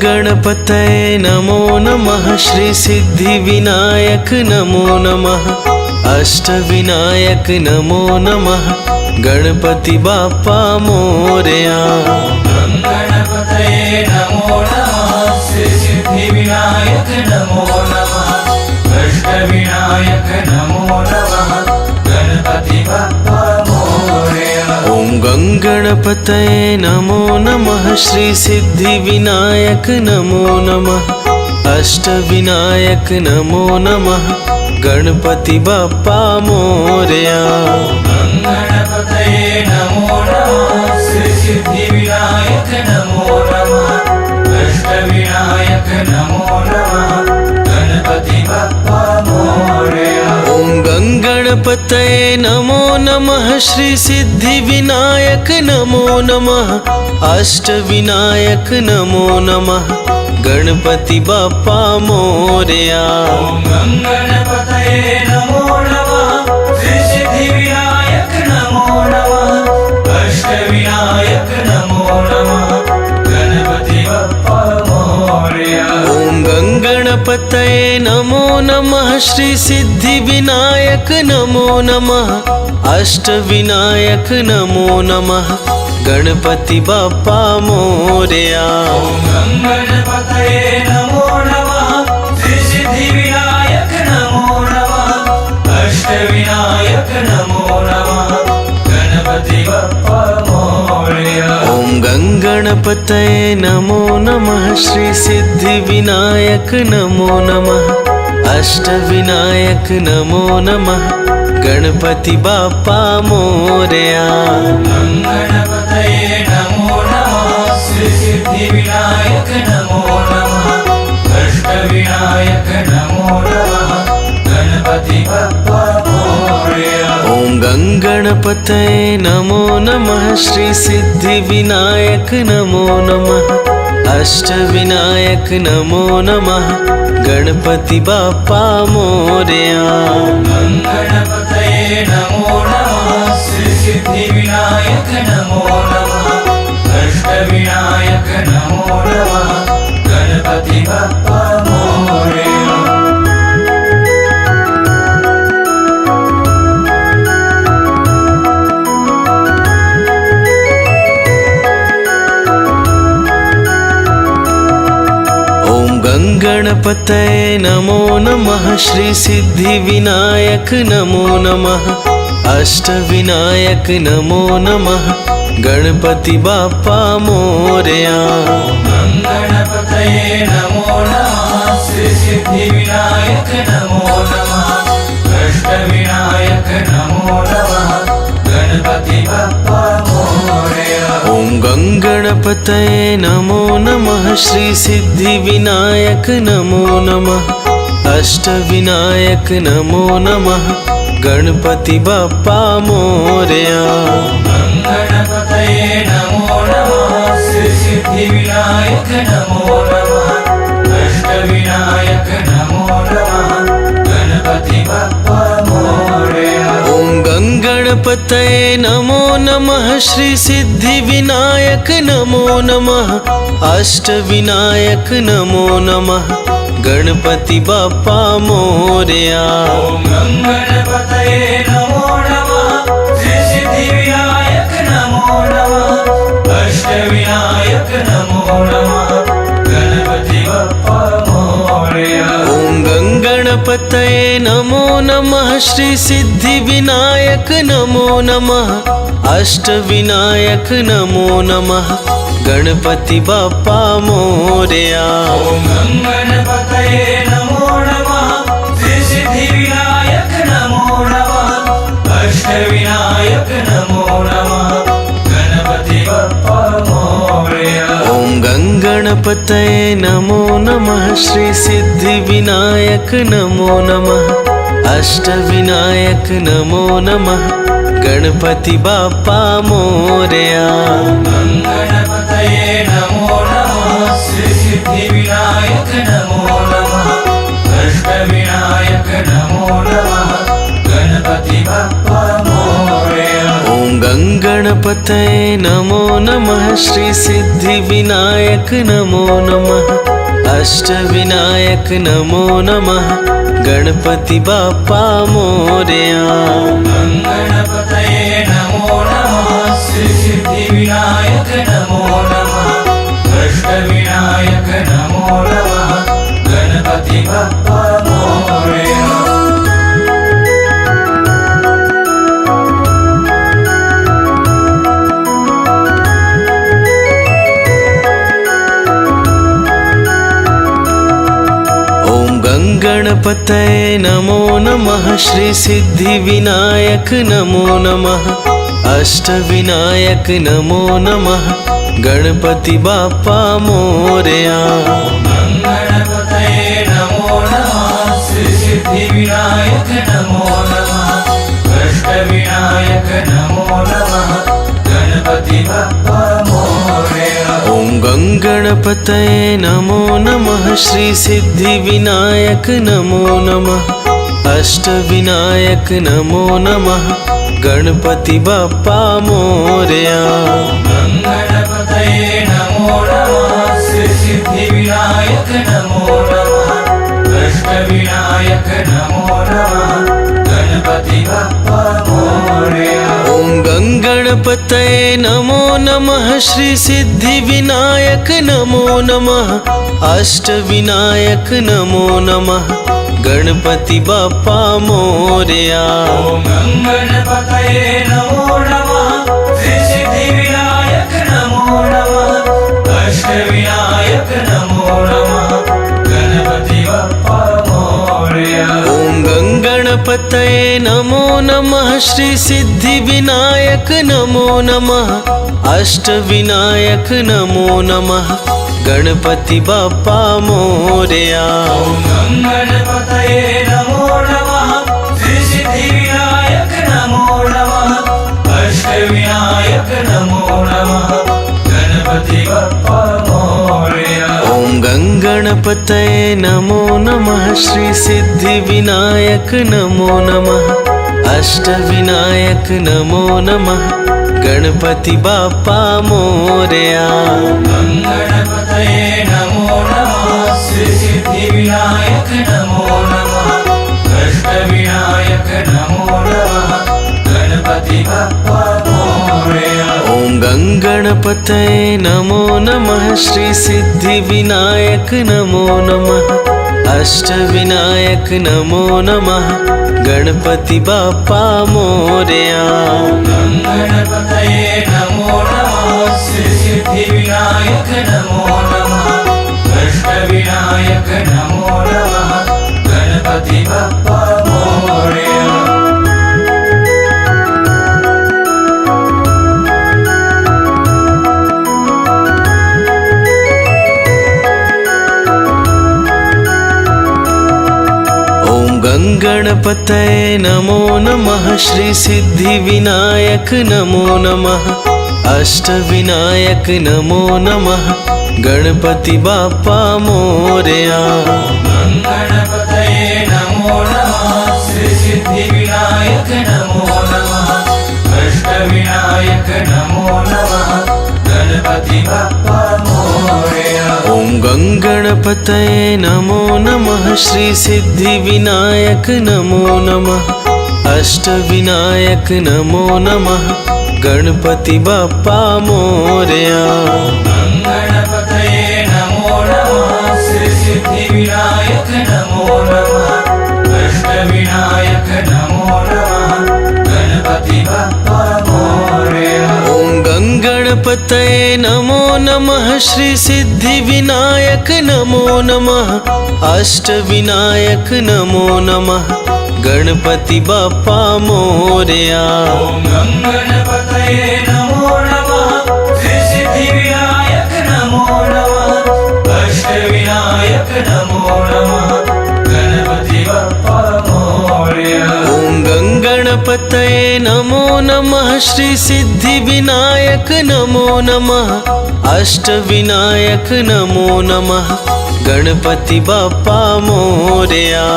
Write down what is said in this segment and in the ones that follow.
गणपतये नमो नमः। श्री सिद्धिविनायक नमो नमः। अष्टविनायक नमो नमः। गणपति बाप्पा मोरया। गणपतये नमो नमः। श्री सिद्धिविनायक नमो नमः। अष्टविनायक नमो नमः। गणपति बाप्पा मोरया। ओम गणपतये नमो नमः। श्री सिद्धिविनायक नमो नमः। अष्टविनायक नमो नमः। गणपति बाप्पा मोरया। गणपतये नमो नमः। श्री सिद्धिविनायक नमो नमः। अष्टविनायक नमो नमः। गणपति बाप्पा मोरया। ओम गणपतये नमो नमः। श्री सिद्धिविनायक नमो नमः। अष्टविनायक नमो नमः। गणपति बाप्पा मोरया। गणपतये नमो नमः। श्री सिद्धिविनायक नमो नमः। अष्टविनायक नमो नमः। गणपति बाप्पा मोरया। ओम गणपतये नमो नमः। श्री सिद्धिविनायक नमो नमः। अष्टविनायक नमो नमः। गणपति बाप्पा मोरया। गणपतये नमो नमः। श्री सिद्धिविनायक नमो नमः। अष्टविनायक नमो नमः। गणपति बाप्पा मोरया। ओम गणपतये नमो नमः। श्री सिद्धिविनायक नमो नमः। अष्टविनायक नमो नमः। गणपति बाप्पा मोरया। गणपतये नमो नमः। श्री सिद्धिविनायक नमो नमः। अष्टविनायक नमो नमः। गणपति बाप्पा मोरया। ओम गणपतये नमो नमः। श्री सिद्धिविनायक नमो नमः। अष्टविनायक नमो नमः। गणपति बाप्पा मोरया। गणपतये नमो नमः। श्री सिद्धिविनायक नमो नमः। अष्टविनायक नमो नमः। गणपति बाप्पा मोरया। गणपतये नमो नमः। श्री सिद्धिविनायक नमो नमः। अष्टविनायक नमो नमः। गणपति बाप्पा मोरया। गणपतये नमो नमः। श्री सिद्धिविनायक नमो नमः। अष्टविनायक नमो नमः। गणपति बाप्पा मोरया। ओम गणपतये नमो नमः। श्री सिद्धिविनायक नमो नमः। अष्टविनायक नमो नमः। गणपति बाप्पा मोरया। गणपतये नमो नमः। श्री सिद्धिविनायक नमो नमः। अष्टविनायक नमो नमः। गणपति बाप्पा मोरया। ओम गणपतये नमो नमः। श्री सिद्धिविनायक नमो नमः। अष्टविनायक नमो नमः। गणपति बाप्पा मोरया। गणपतये नमो नमः। श्री सिद्धिविनायक नमो नमः। अष्टविनायक नमो नमः। गणपति बाप्पा मोरया। ओम गणपतये नमो नमः। श्री सिद्धिविनायक नमो नमः। अष्टविनायक नमो नमः। गणपति बाप्पा मोरया। गणपतये नमो नमः। श्री सिद्धिविनायक नमो नमः। अष्टविनायक नमो नमः। गणपति बाप्पा मोरया। ओम गणपतये नमो नमः। श्री सिद्धिविनायक नमो नमः। अष्टविनायक नमो नमः। गणपति बाप्पा मोरया। गणपतये नमो नमः। श्री सिद्धिविनायक नमो नमः। अष्टविनायक नमो नमः। गणपति बाप्पा मोरया। ओम गंगणपतये नमो नमः श्री सिद्धिविनायक नमो नमः अष्टविनायक नमो नमः गणपति बाप्पा मोरया। गणपतये नमो नमः श्री सिद्धिविनायक नमो नमः अष्टविनायक नमो नमः गणपति बाप्पा मोरया। गणपतये नमो नमः श्री सिद्धिविनायक नमो नमः अष्टविनायक नमो नमः गणपति बाप्पा मोरया। गणपतये नमो नमः श्री सिद्धिविनायक नमो नमः अष्टविनायक नमो नमः गणपति बाप्पा मोरया। गणपतये नमो नमः श्री सिद्धिविनायक नमो नमः अष्टविनायक नमो नमः गणपति बाप्पा मोरया। गणपतये नमो नमः श्री सिद्धिविनायक नमो नमः अष्टविनायक नमो नमः गणपति बाप्पा मोरया। गणपतये नमो नमः श्री सिद्धिविनायक नमो नमः अष्टविनायक नमो नमः गणपति बाप्पा मोरया। गणपतये नमो नमः श्री सिद्धिविनायक नमो नमः अष्टविनायक नमो नमः गणपति बाप्पा मोरया। गणपतये नमो नमः श्री सिद्धिविनायक नमो नमः अष्टविनायक नमो नमः गणपति बाप्पा मोरया। गणपतये नमो नमः श्री सिद्धिविनायक नमो नमः अष्टविनायक नमो नमः गणपति बाप्पा मोरया। गणपतये नमो नमः श्री सिद्धिविनायक नमो नमः अष्टविनायक नमो नमः गणपति बाप्पा मोरया। गणपतये नमो नमः श्री सिद्धिविनायक नमो नमः अष्टविनायक नमो नमः गणपति बाप्पा मोरया। गणपतये नमो नमः श्री सिद्धिविनायक नमो नमः अष्टविनायक नमो नमः गणपति बाप्पा मोरया। गणपतये नमो नमः श्री सिद्धिविनायक नमो नमः अष्टविनायक नमो नमः गणपति बाप्पा मोरया। गणपतये नमो नमः श्री सिद्धिविनायक नमो नमः अष्टविनायक नमो नमः गणपति बाप्पा मोरया। गणपतये नमो नमः श्री सिद्धिविनायक नमो नमः अष्टविनायक नमो नमः गणपति बाप्पा मोरया। गणपतये नमो नमः श्री सिद्धिविनायक नमो नमः अष्टविनायक नमो नमः गणपति बाप्पा मोरया। गणपतये नमो नमः श्री सिद्धिविनायक नमो नमः अष्टविनायक नमो नमः गणपति बाप्पा मोरया। गणपतये नमो नमः श्री सिद्धिविनायक नमो नमः अष्टविनायक नमो नमः गणपति बाप्पा मोरया। गणपतये नमो नमः श्री सिद्धिविनायक नमो नमः अष्टविनायक नमो नमः गणपति बाप्पा मोरया। गणपतये नमो नमः श्री सिद्धिविनायक नमो नमः अष्टविनायक नमो नमः गणपति बाप्पा मोरया।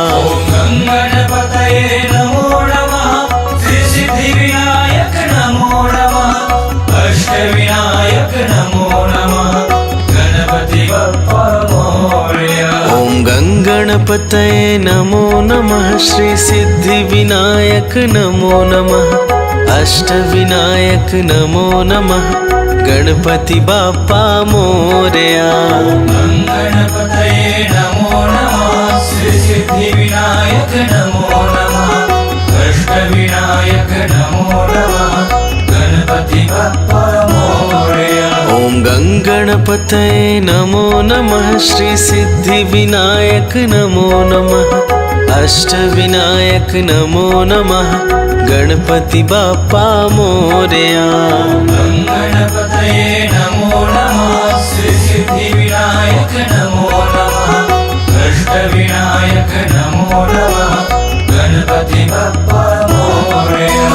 गणपतये नमो नमः श्री सिद्धिविनायक नमो नमः नमो नमः गणपति बप्पा मोरया। ॐ गङ्गणपतये नमो नमः श्री सिद्धिविनायक नमो नमः अष्टविनायक नमो नमः गणपति बाप्पा मोरया। गणपतये नमो नमः श्री सिद्धिविनायक नमो नमः अष्टविनायक नमो नमः गणपति बप्पा मोरया। ॐ गङ्गणपतये नमो नमः श्री सिद्धिविनायक नमो नमः अष्टविनायक नमो नमः गणपति बाप्पा मोरया। गणपतये नमो नमः श्री सिद्धिविनायक नमो नमः अष्टविनायक नमो नमः गणपति बप्पा मोरया।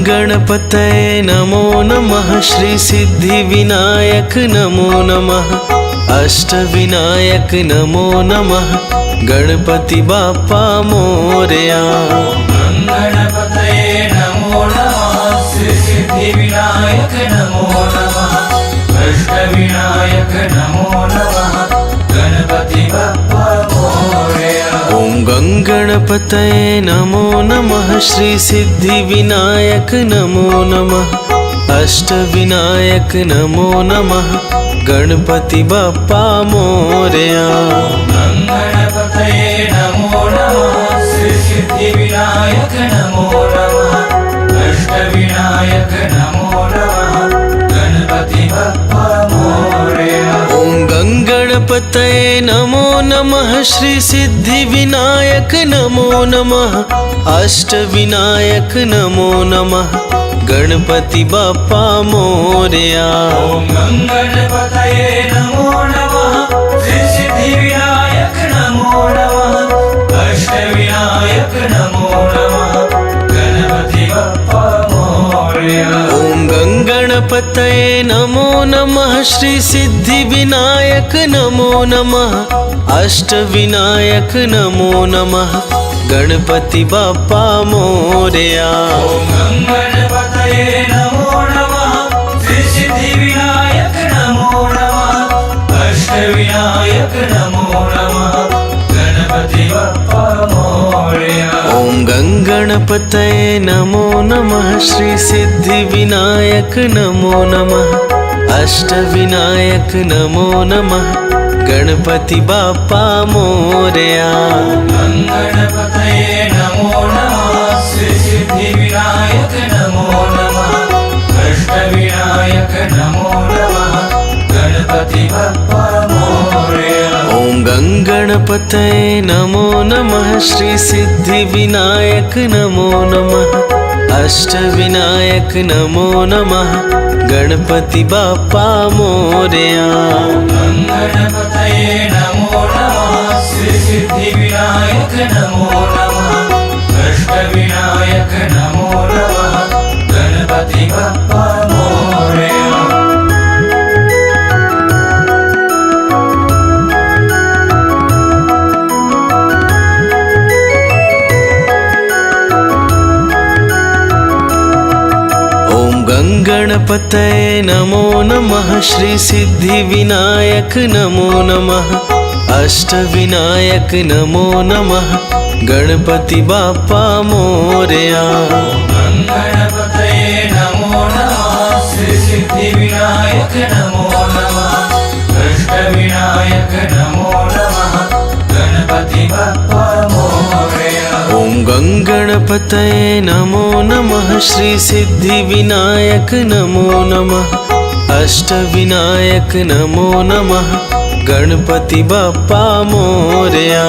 गणपतये नमो नमः श्री सिद्धिविनायक नमो नमः अष्टविनायक नमो नमः गणपति बाप्पा मोरया। गणपतये नमो नमः श्री सिद्धिविनायक नमो नमः अष्टविनायक नमो नमः गणपति बप्पा मोरया। ॐ गङ्गणपतये नमो नमः श्री सिद्धिविनायक नमो नमः अष्टविनायक नमो नमः गणपति बाप्पा मोरया। गणपतये नमो नमः श्री सिद्धिविनायक नमो नमः अष्टविनायक नमो नमः गणपति बप्पा मोरया। ॐ गङ्गणपतये नमो नमः श्री सिद्धिविनायक नमो नमः अष्टविनायक नमो नमः गणपति बाप्पा मोरया। गणपतये नमो नमः श्री सिद्धिविनायक नमो नमः अष्टविनायक नमो नमः गणपति बप्पा मोरया। ॐ गङ्गणपतये नमो नमः श्री सिद्धिविनायक नमो नमः अष्टविनायक नमो नमः गणपति बाप्पा मोरया। गणपतये नमो नमः श्री सिद्धिविनायक नमो नमः अष्टविनायक नमो नमः गणपति बप्पा मोरया। ॐ गङ्गणपतये नमो नमः श्री सिद्धिविनायक नमो नमः अष्टविनायक नमो नमः गणपति बाप्पा मोरया। गणपतये नमो नमः श्री सिद्धिविनायक नमो नमः अष्टविनायक नमो नमः गणपति बप्पा मोरया। ॐ गङ्गणपतये नमो नमः श्री सिद्धिविनायक नमो नमः अष्टविनायक नमो नमः गणपति बाप्पा मोरया। गणपतये नमो नमः श्री सिद्धिविनायक नमो नमः अष्टविनायक नमो नमः गणपति बप्पा मोरया। गणपतये नमो नमः श्री सिद्धिविनायक नमो नमः अष्टविनायक नमो नमः गणपति बाप्पा मोरया। गणपतये नमो नमः श्री सिद्धिविनायक नमो नमः अष्टविनायक नमो नमः गणपति बप्पा मोरया। ॐ गङ्गणपतये नमो नमः श्री सिद्धिविनायक नमो नमः अष्टविनायक नमो नमः गणपति बाप्पा मोरया।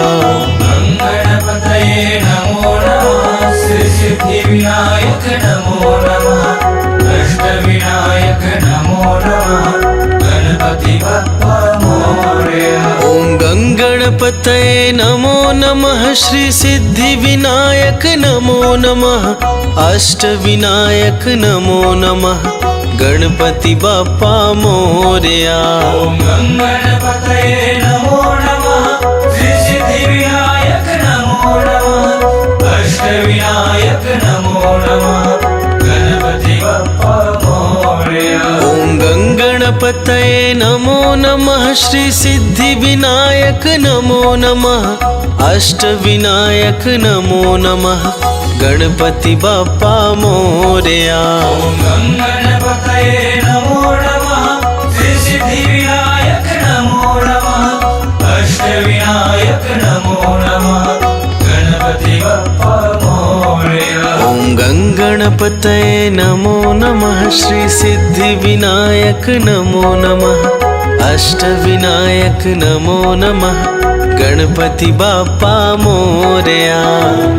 गणपतये नमो नमः श्री सिद्धिविनायक नमो नमः अष्टविनायक नमो नमः गणपति बप्पा मोरया। ॐ गङ्गणपतये नमो नमः श्री सिद्धिविनायक नमो नमः अष्टविनायक नमो नमः गणपति बाप्पा मोरया। ओम गं गणपतये नमो नमः। श्री सिद्धि विनायक नमो नमः। अष्टविनायक नमो नमः। गणपति बाप्पा मोरया। ओम गं गणपतये नमो नमः। श्री सिद्धि विनायक नमो नमः। अष्टविनायक नमो नमः। गणपति बाप्पा मोरया। ओम गं गणपतये नमो नमः। श्री सिद्धि विनायक नमो नमः। अष्टविनायक नमो नमः। गणपति बाप्पा मोरया। ओम गं गणपतये नमो नमः। श्री सिद्धि विनायक नमो नमः। अष्टविनायक नमो नमः। गणपति बाप्पा मोरया।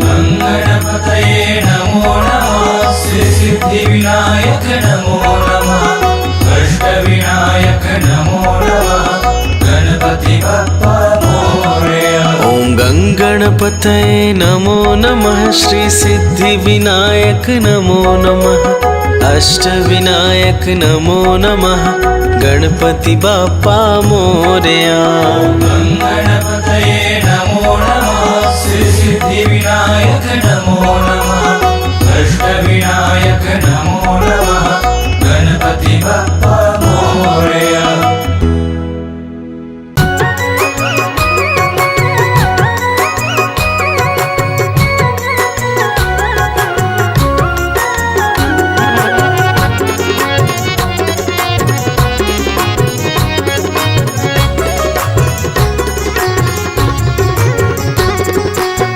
गं गणपतये नमो नमः। श्री सिद्धि विनायक नमो नमः। अष्टविनायक नमो नमः। गणपति बाप्पा मोरया। ओम गं गणपतये नमो नमः। श्री सिद्धि विनायक नमो नमः। अष्टविनायक नमो नमः। गणपति बाप्पा मोरया। गं गणपतये नमो नमः। श्री सिद्धि विनायक नमो नमः। अष्टविनायक नमो नमः। गणपति बाप्पा मोरया।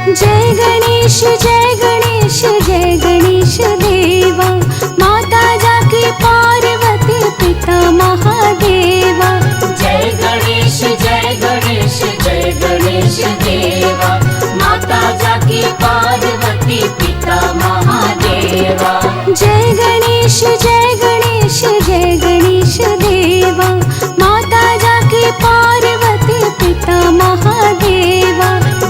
जय गणेश जय गणेश जय गणेश देवा। माता जाकी पार्वती पिता महादेवा। जय गणेश जय गणेश जय गणेश देवा। माता जाकी पार्वती पिता महादेवा। जय गणेश जय गणेश जय गणेश देवा। माता जाकी पार्वती पिता महादेवा।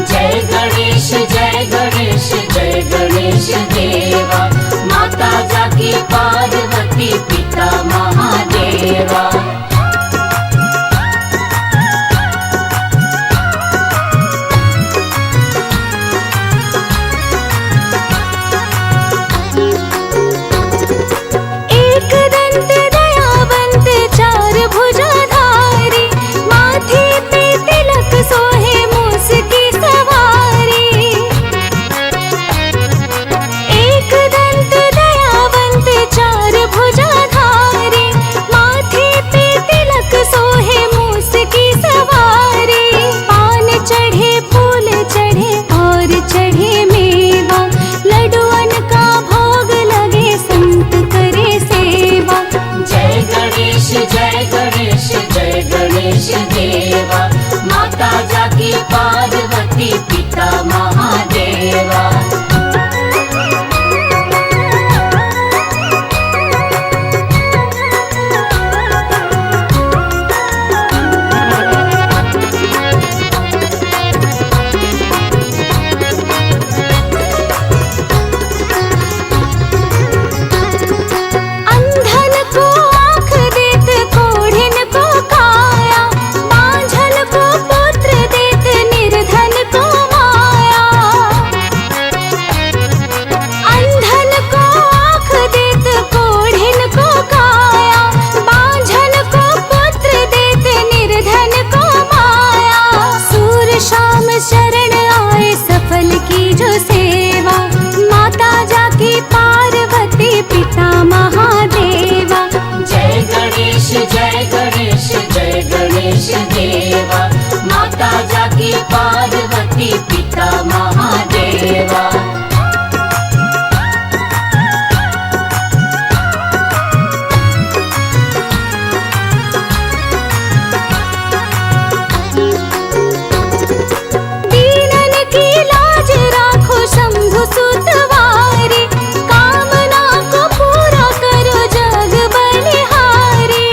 जय गणेश जय गणेश जय गणेश देवा। माता जाकी पार्वती पिता महादेवा। एक दंत दयावंत चार भुजाधारी। माथे पे तिलक सोहे मूस की सवारी। एक दंत दयावंत चार भुजाधारी। माथे पे तिलक सोहे मूस की सवारी। पान चढ़े फूल चढ़े और चढ़े मेवा। लड्डुअन का भोग लगे संत करे सेवा। जय गणेश जय गणेश जय गणेश देवा। माता जाकी पार्वती पिता महादेवा। अंधन को आँख देत कोढ़िन को काया। बांझन को पुत्र देत निर्धन को माया। अंधन को आँख देत कोढ़िन को काया। बांझन को पुत्र देत निर्धन को माया। सूर शाम शरण आए सफल की जो सेवा। माता जाकी पार्वती पिता महादेवा। जय गणेश जय गणेश जय गणेश देवा। माता जाकी पार्वती पिता महादेवा। दीनन की लाज राखो शंभु सुतवारी। कामना को पूरा करो जग बलिहारी।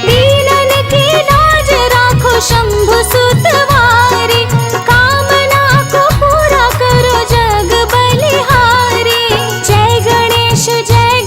दीनन की लाज राखो शंभु सुतवारी। कामना को पूरा करो जग बलिहारी। जय गणेश जय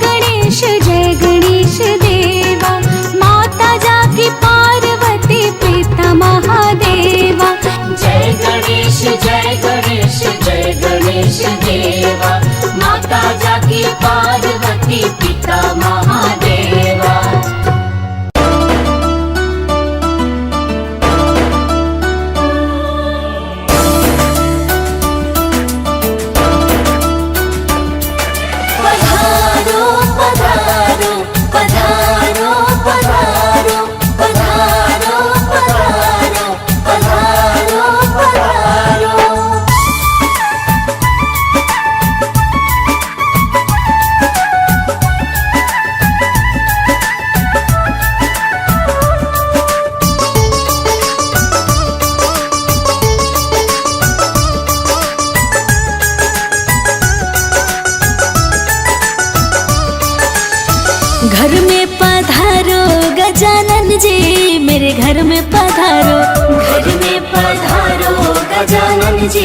गजानन जी मेरे घर में पधारो। घर में पधारो गजानन जी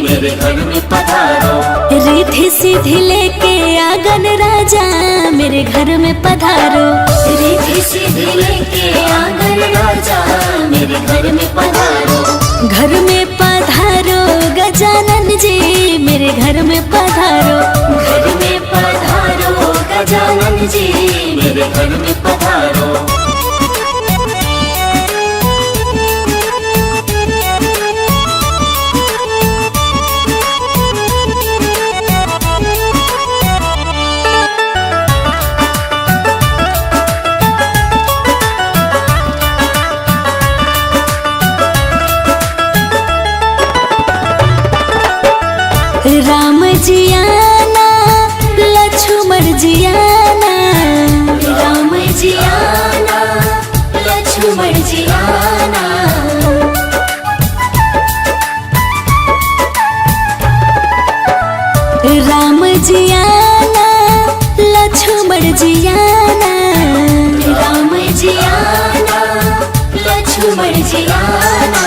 मेरे घर में पधारो। रिद्धि सिद्धि लेके आंगन राजा मेरे घर में पधारो। रिद्धि सिद्धि लेके आंगन राजा मेरे घर में पधारो। घर में पधारो गजानन जी मेरे घर में पधारो। घर में पधारो गजानन जी मेरे घर में पधारो। राम जी आना लक्ष्मण जी आना। राम जी आना लक्ष्मण जी आना। राम जी आना लक्ष्मण जी आना। राम जी आना लक्ष्मण जी आना।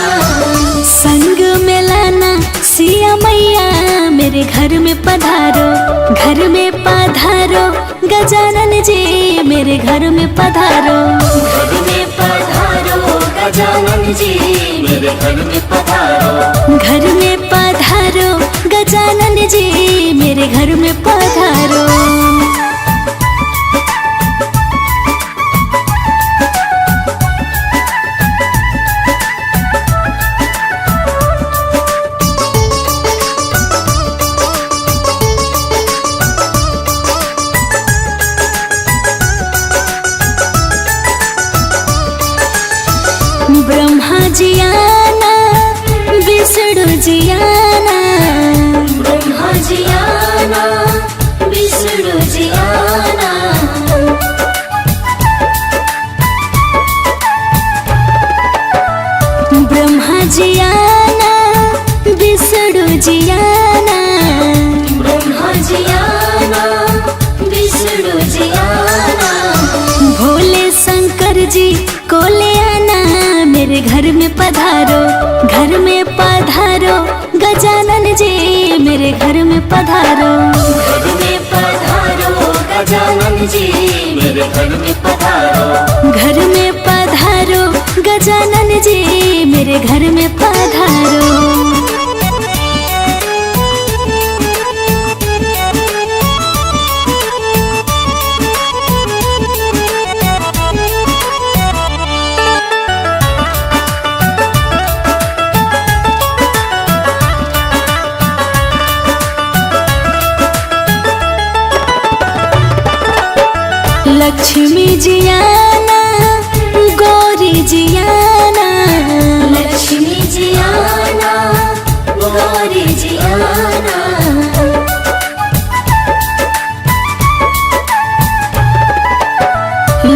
संग में लाना सिया मैया मेरे घर में पधारो। घर में पधारो गजानन जी मेरे घर में पधारो। घर में पधारो गजानन जी मेरे घर में पधारो। घर में पधारो गजानन जी मेरे घर में पधारो। ब्रह्मा जी आना विष्णु जी आना। ब्रह्मा जी आना विष्णु जी आना। ब्रह्मा जी आना विष्णु जी आना। ब्रह्मा जी आना विष्णु जी आना। भोले शंकर जी को ले आना मेरे घर में पधारो। घर में पधारो गजानन जी मेरे घर में पधारो। घर में पधारो गजानन जी मेरे घर में पधारो। घर में पधारो गजानन जी मेरे घर में पधारो। लक्ष्मी जी आना गौरी जी आना। लक्ष्मी जी आना गौरी जी आना।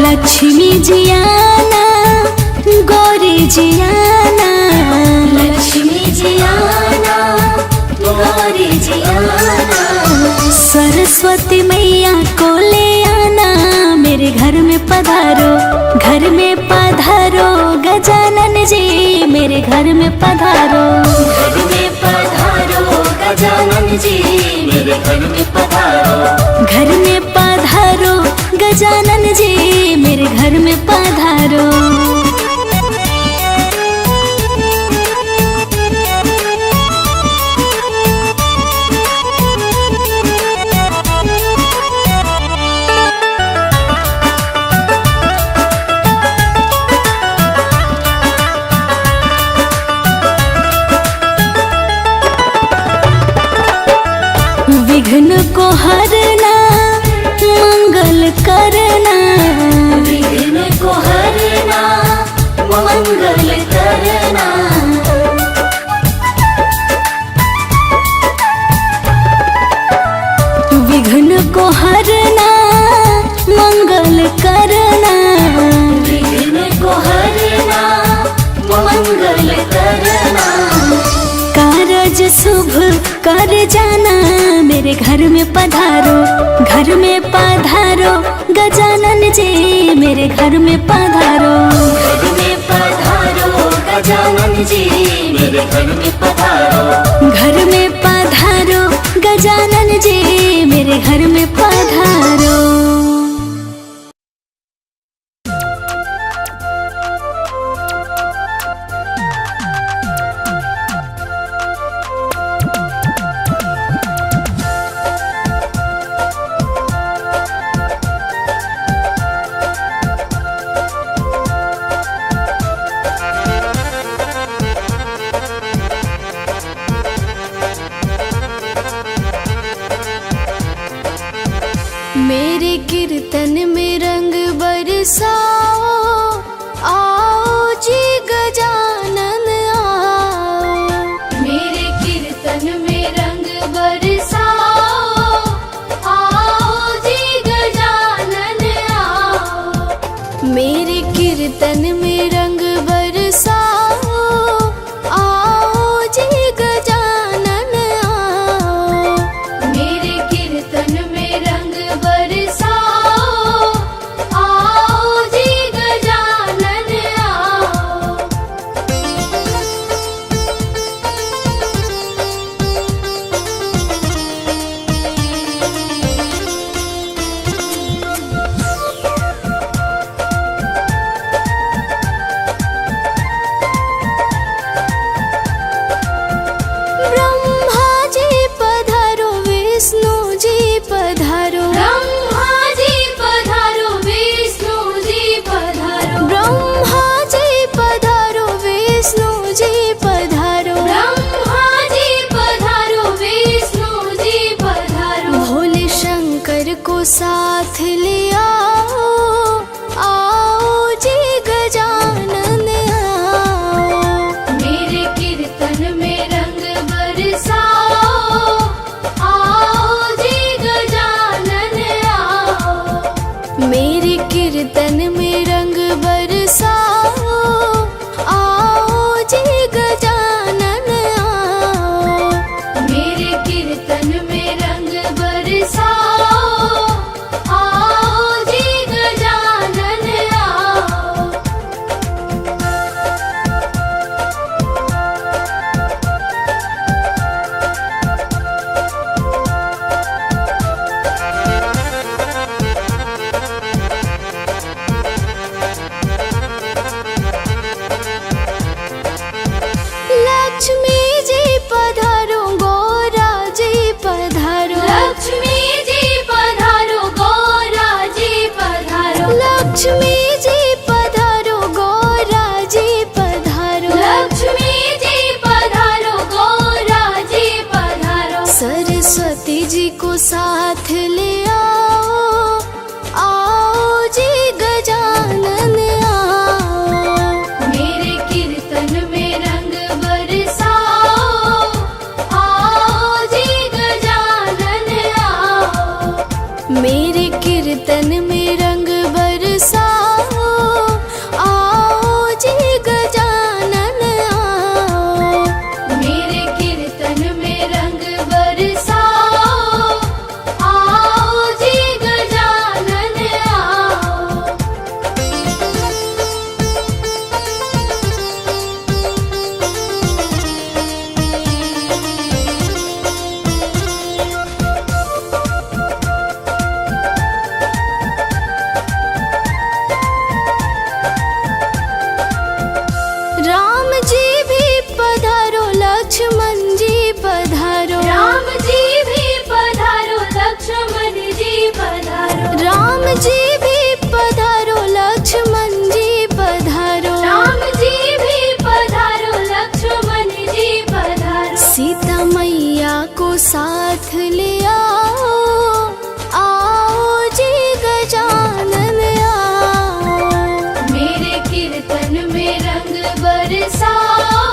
लक्ष्मी जी आना गौरी जी आना। लक्ष्मी जी आना गौरी जी आना। सरस्वती मैया को ले आना मेरे घर में पधारो। घर में पधारो गजानन जी मेरे घर में पधारो। घर में पधारो गजानन जी मेरे घर में पधारो। घर में पधारो गजानन जी मेरे घर में पधारो। विघ्न को हरना मंगल करना। विघ्न को हरना मंगल करना। विघ्न को हरना मंगल करना। विघ्न को हरना मंगल करना। कारज शुभ कर जाना मेरे मेरे घर में पधारो, घर में पधारो गजानन जी मेरे घर में पधारो। घर में पधारो गजानन जी मेरे घर में पधारो। घर में पधारो गजानन जी मेरे घर में पधारो। मेरे कीर्तन में रंग बरसाओ, आओ जी गजानन आओ। मेरे कीर्तन में रंग बरसाओ, आओ जी गजानन आओ। मेरे कीर्तन में रंग बरसाओ, आओ जी गजानन आओ। मेरे कीर्तन में रंग बरसाओ, आओ जी गजानन आओ। ब्रह्मा जी पधारो, विष्णु जी पधारो। ब्रह्मा जी पधारो, विष्णु जी पधारो। ब्रह्मा जी पधारो, विष्णु जी पधारो। ब्रह्मा जी पधारो, विष्णु जी पधारो। भोले शंकर को साथ ले आओ, आओ जी गजानन आओ। मेरे कीर्तन में रंग बरसाओ, आओ जी गजानन आओ। मेरे कीर्तन में रंग बरसाओ, आओ जी गजानन आओ। मेरे कीर्तन में रंग बरसाओ, आओ जी गजानन आओ। लक्ष्मी जी पधारो, गौरा जी पधारो। लक्ष्मी जी पधारो, गौरा जी पधारो। लक्ष्मी जी पधारो, गौरा जी पधारो। लक्ष्मी जी पधारो, गौरा जी पधारो। सरस्वती जी को साथ ले आओ, आओ जी गजानन आओ। मेरे कीर्तन में रंग बरसाओ, आओ जी गजानन आओ। मेरे कीर्तन में रंग बरसाओ, आओ जी गजानन आओ। मेरे कीर्तन में रंग बरसाओ, आओ जी गजानन आओ। राम जी भी पधारो, लक्ष्मण जी पधारो। राम जी भी पधारो, लक्ष्मण जी पधारो। राम जी भी पधारो, लक्ष्मण जी पधारो। राम जी भी पधारो, लक्ष्मण जी पधारो। सीता मैया को साथ ले आओ, आओ जी गजानन आओ। मेरे कीर्तन में रंग बरसाओ,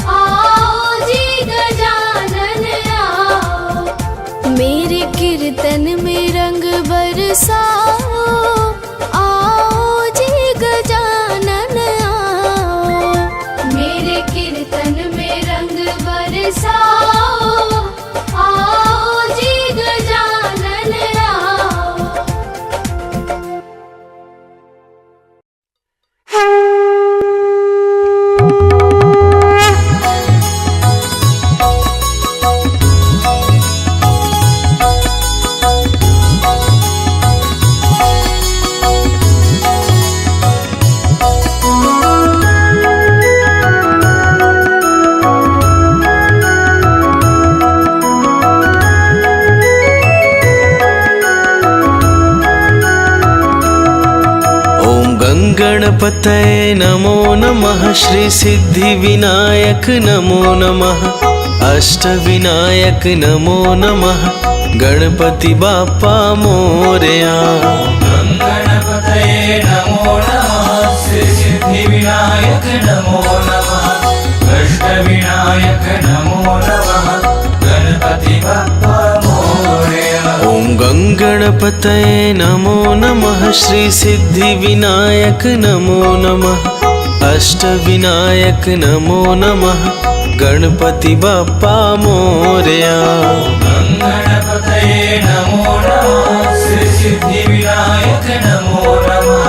आओ जी गजानन आओ। मेरे कीर्तन में रंग बरसाओ, आओ जी गजानन आओ। मेरे कीर्तन में रंग बरसाओ, आओ जी गणपतये नमो नमः श्री सिद्धिविनायक नमो नमः अष्टविनायक नमो नमः गणपति बाप्पा मोरया। गणपतये नमो नमः श्री सिद्धिविनायक नमो नमः अष्टविनायक नमो नमः गणपति बाप्पा मोरया। ओम गणपतये नमो नमः श्री सिद्धिविनायक नमो नमः अष्टविनायक नमो नमः गणपति बाप्पा मोरया। गणपतये नमो नमः श्री सिद्धिविनायक नमो नमः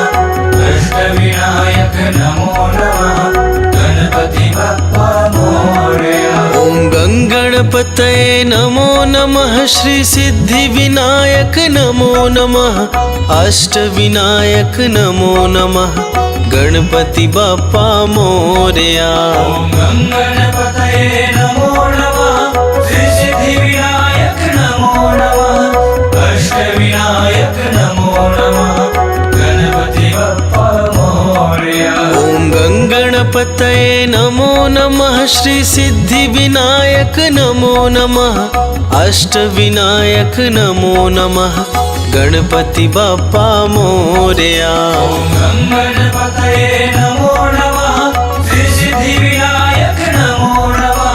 अष्टविनायक नमो नमः गणपति बाप्पा मोरया। ओम गणपतये नमो नमः श्री सिद्धिविनायक नमो नमः अष्टविनायक नमो नमः गणपति बाप्पा मोरया। गणपतये नमो नमः श्री सिद्धिविनायक नमो नमः अष्टविनायक नमो नमः गणपति बाप्पा मोरया। ओम गणपतये नमो नमः श्री सिद्धिविनायक नमो नमः अष्टविनायक नमो नमः गणपति बाप्पा मोरया। गणपतये नमो नमः श्री सिद्धिविनायक नमो नमः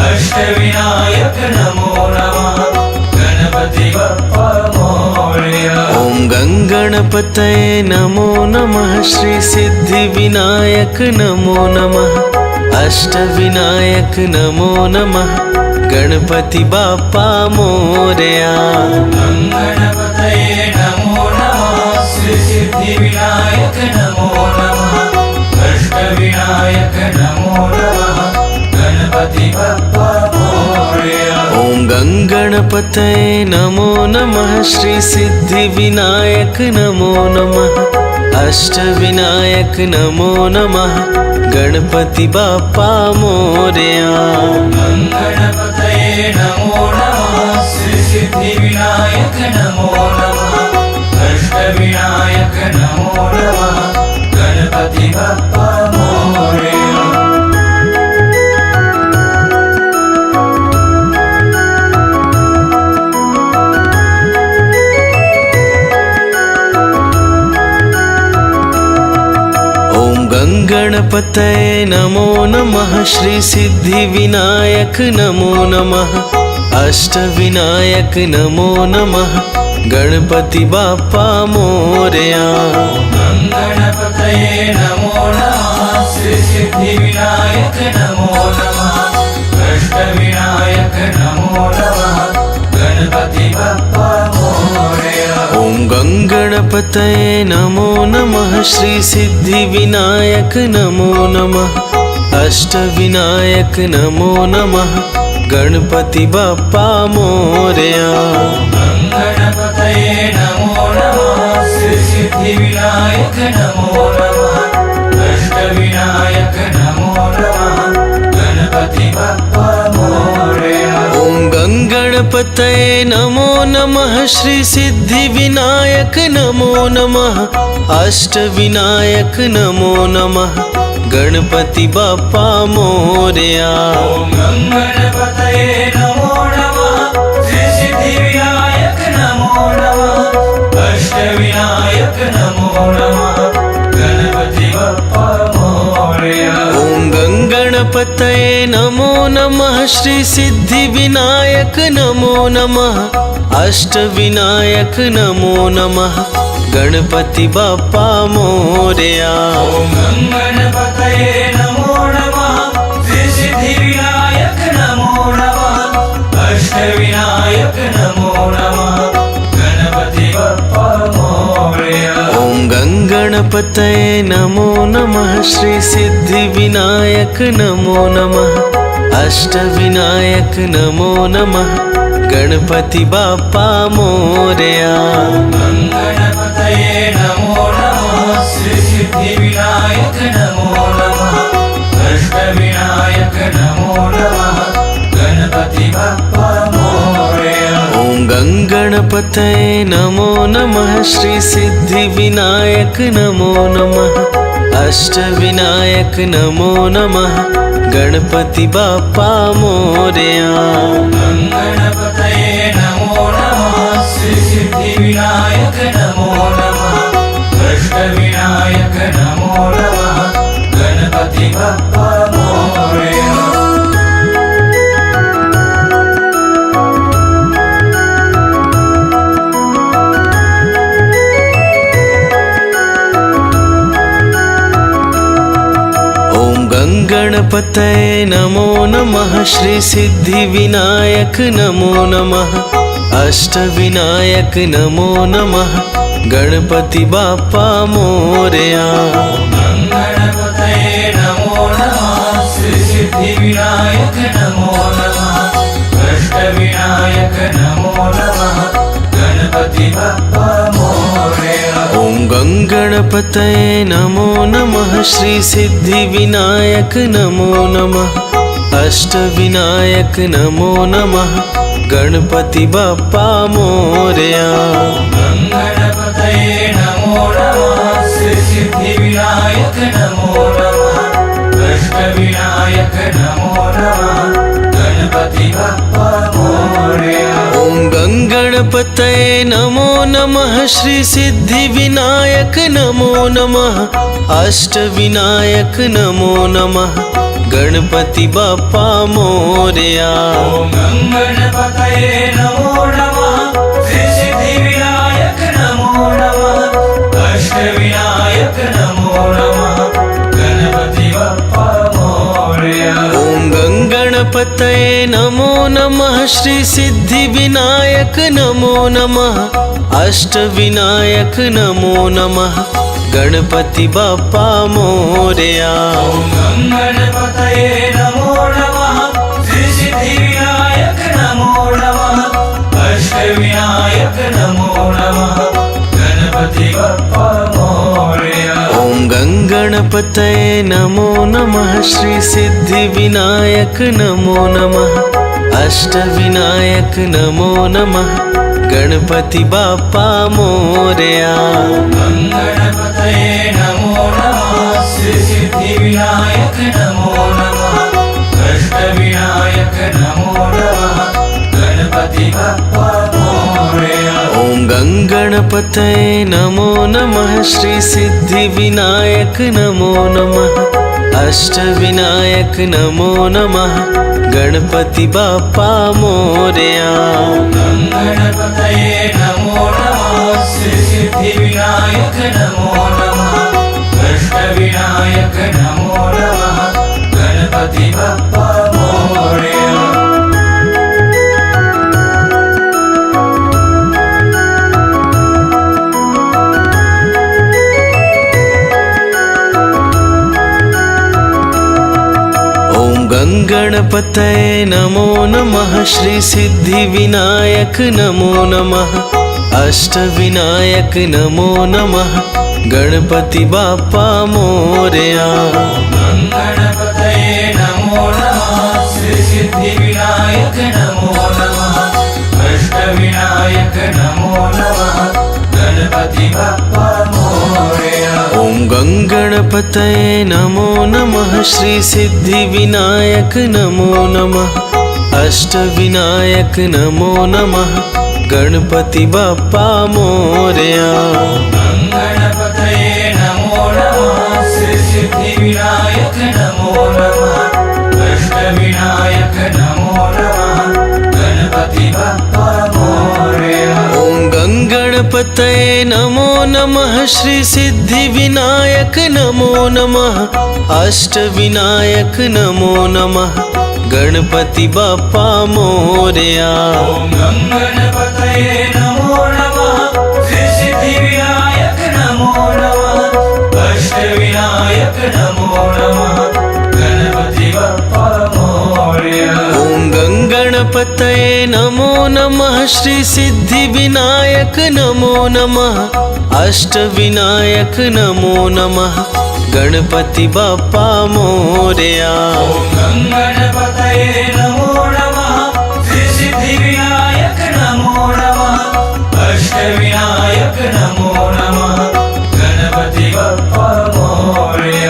अष्टविनायक नमो नमः गणपति बाप्पा मोरया। ओम गणपतये नमो नमः श्री सिद्धिविनायक नमो नमः अष्टविनायक नमो नमः गणपति बाप्पा मोरया। गणपतये नमो नमः श्री सिद्धिविनायक नमो नमः अष्टविनायक नमो नमः गणपति बाप्पा मोरया। ओम गणपतये नमो नमः श्री सिद्धिविनायक नमो नमः अष्टविनायक नमो नमः गणपति बाप्पा मोरया। गणपतये नमो नमः श्री सिद्धिविनायक नमो नमः अष्टविनायक नमो नमः गणपति बाप्पा मोरया। गणपतये नमो नमः श्री सिद्धिविनायक नमो नमः अष्टविनायक नमो नमः गणपति बाप्पा मोरया। गणपतये नमो नमः श्री सिद्धिविनायक नमो नमः अष्टविनायक नमो नमः गणपति बाप्पा मोरया। ओम गणपतये नमो नमः श्री सिद्धिविनायक नमो नमः अष्टविनायक नमो नमः गणपति बाप्पा मोरया। गणपतये नमो नमः श्री सिद्धिविनायक नमो नमः अष्टविनायक नमो नमः गणपति बाप्पा मोरया। ओम गणपतये नमो नमः श्री सिद्धिविनायक नमो नमः अष्टविनायक नमो नमः गणपति बाप्पा मोरया। गणपतये नमो नमः श्री सिद्धिविनायक नमो नमः अष्टविनायक नमो नमः गणपति बाप्पा मोरया। ओम गणपतये नमो नमः श्री सिद्धिविनायक नमो नमः अष्टविनायक नमो नमः गणपति बाप्पा मोरया। गणपतये नमो नमः श्री सिद्धिविनायक नमो नमः अष्टविनायक नमो नमः गणपति बाप्पा मोरया। ओम गणपतये नमो नमः श्री सिद्धिविनायक नमो नमः अष्टविनायक नमो नमः गणपति बाप्पा मोरया। गणपतये नमो नमः श्री सिद्धिविनायक नमो नमः अष्टविनायक नमो नमः गणपति बाप्पा मोरया। ओम गणपतये नमो नमः श्री सिद्धिविनायक नमो नमः अष्टविनायक नमो नमः गणपति बाप्पा मोरया। गणपतये नमो नमः श्री सिद्धिविनायक नमो नमः अष्टविनायक नमो नमः गणपति बाप्पा मोरया। गणपतये नमो नमः श्री सिद्धिविनायक नमो नमः अष्टविनायक नमो नमः गणपति बाप्पा मोरया। गणपतये नमो नमः श्री सिद्धिविनायक नमो नमः अष्टविनायक नमो नमः गणपति बाप्पा मोरया। ओम गणपतये नमो नमः श्री सिद्धिविनायक नमो नमः अष्टविनायक नमो नमः गणपति बाप्पा मोरया। गणपतये नमो नमः श्री सिद्धिविनायक नमो नमः अष्टविनायक नमो नमः गणपति बाप्पा मोरया। ओम गणपतये नमो नमः श्री सिद्धिविनायक नमो नमः अष्टविनायक नमो नमः गणपति बाप्पा मोरया। ओम गणपतये नमो नमः श्री सिद्धिविनायक नमो नमः अष्टविनायक नमो नमः गणपति बाप्पा मोरया। ओम गणपतये नमो नमः श्री सिद्धिविनायक नमो नमः अष्टविनायक नमो नमः गणपति बाप्पा मोरया। ओम गणपतये नमो नमः श्री सिद्धिविनायक नमो नमः अष्टविनायक नमो नमः गणपति बाप्पा मोरया। ओम गणपतये नमो नमः श्री सिद्धिविनायक नमो नमः अष्टविनायक नमो नमः गणपति बाप्पा मोरया। गणपतये नमो नमः श्री सिद्धिविनायक नमो नमः अष्टविनायक नमो नमः गणपति बाप्पा मोरया। ओम गणपतये नमो नमः श्री सिद्धिविनायक नमो नमः अष्टविनायक नमो नमः गणपति बाप्पा मोरया। गणपतये नमो नमः श्री सिद्धिविनायक नमो नमः अष्टविनायक नमो नमः गणपति बाप्पा मोरया। गणपतये नमो नमः श्री सिद्धिविनायक नमो नमः अष्टविनायक नमो नमः गणपति बाप्पा मोरया। गणपतये नमो नमः श्री सिद्धिविनायक नमो नमः अष्टविनायक नमो नमः गणपति बाप्पा मोरया। ओम गणपतये नमो नमः श्री सिद्धिविनायक नमो नमः अष्टविनायक नमो नमः गणपति बाप्पा मोरया। गणपतये नमो नमः श्री सिद्धिविनायक नमो नमः अष्टविनायक नमो नमः गणपति बाप्पा मोरया। ओम गणपतये नमो नमः श्री सिद्धिविनायक नमो नमः अष्टविनायक नमो नमः गणपति बाप्पा मोरया। ओम गणपतये नमो नमः श्री सिद्धिविनायक नमो नमः अष्टविनायक नमो नमः गणपति बाप्पा मोरया। ओम गणपतये नमो नमः श्री सिद्धिविनायक नमो नमः अष्टविनायक नमो नमः गणपति बाप्पा मोरया। ओम गणपतये नमो नमः श्री सिद्धिविनायक नमो नमः अष्टविनायक नमो नमः गणपति बाप्पा मोरया।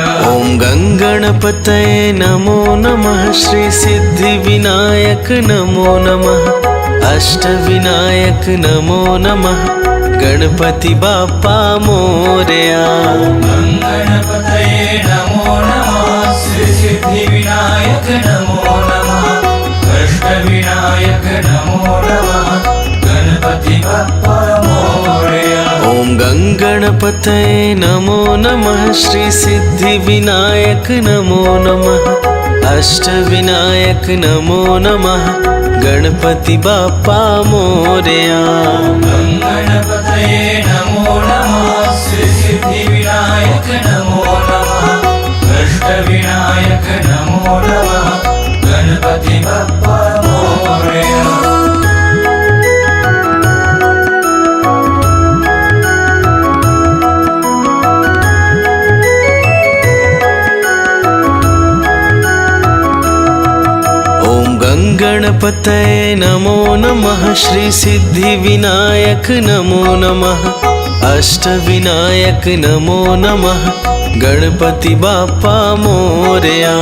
गणपतये नमो नमः श्री सिद्धिविनायक नमो नमः अष्टविनायक नमो नमः गणपति बाप्पा मोरया। गणपतये नमो नमः श्री सिद्धिविनायक नमो नमः अष्टविनायक नमो नमः गणपति बाप्पा मोरया। ओम गणपतये नमो नमः श्री सिद्धिविनायक नमो नमः अष्टविनायक नमो नमः गणपति बाप्पा मोरया। गणपतये नमो नमः श्री सिद्धिविनायक नमो नमः अष्टविनायक नमो नमः गणपति बाप्पा मोरया। गणपतये नमो नमः श्री सिद्धिविनायक नमो नमः अष्टविनायक नमो नमः गणपति बाप्पा मोरया।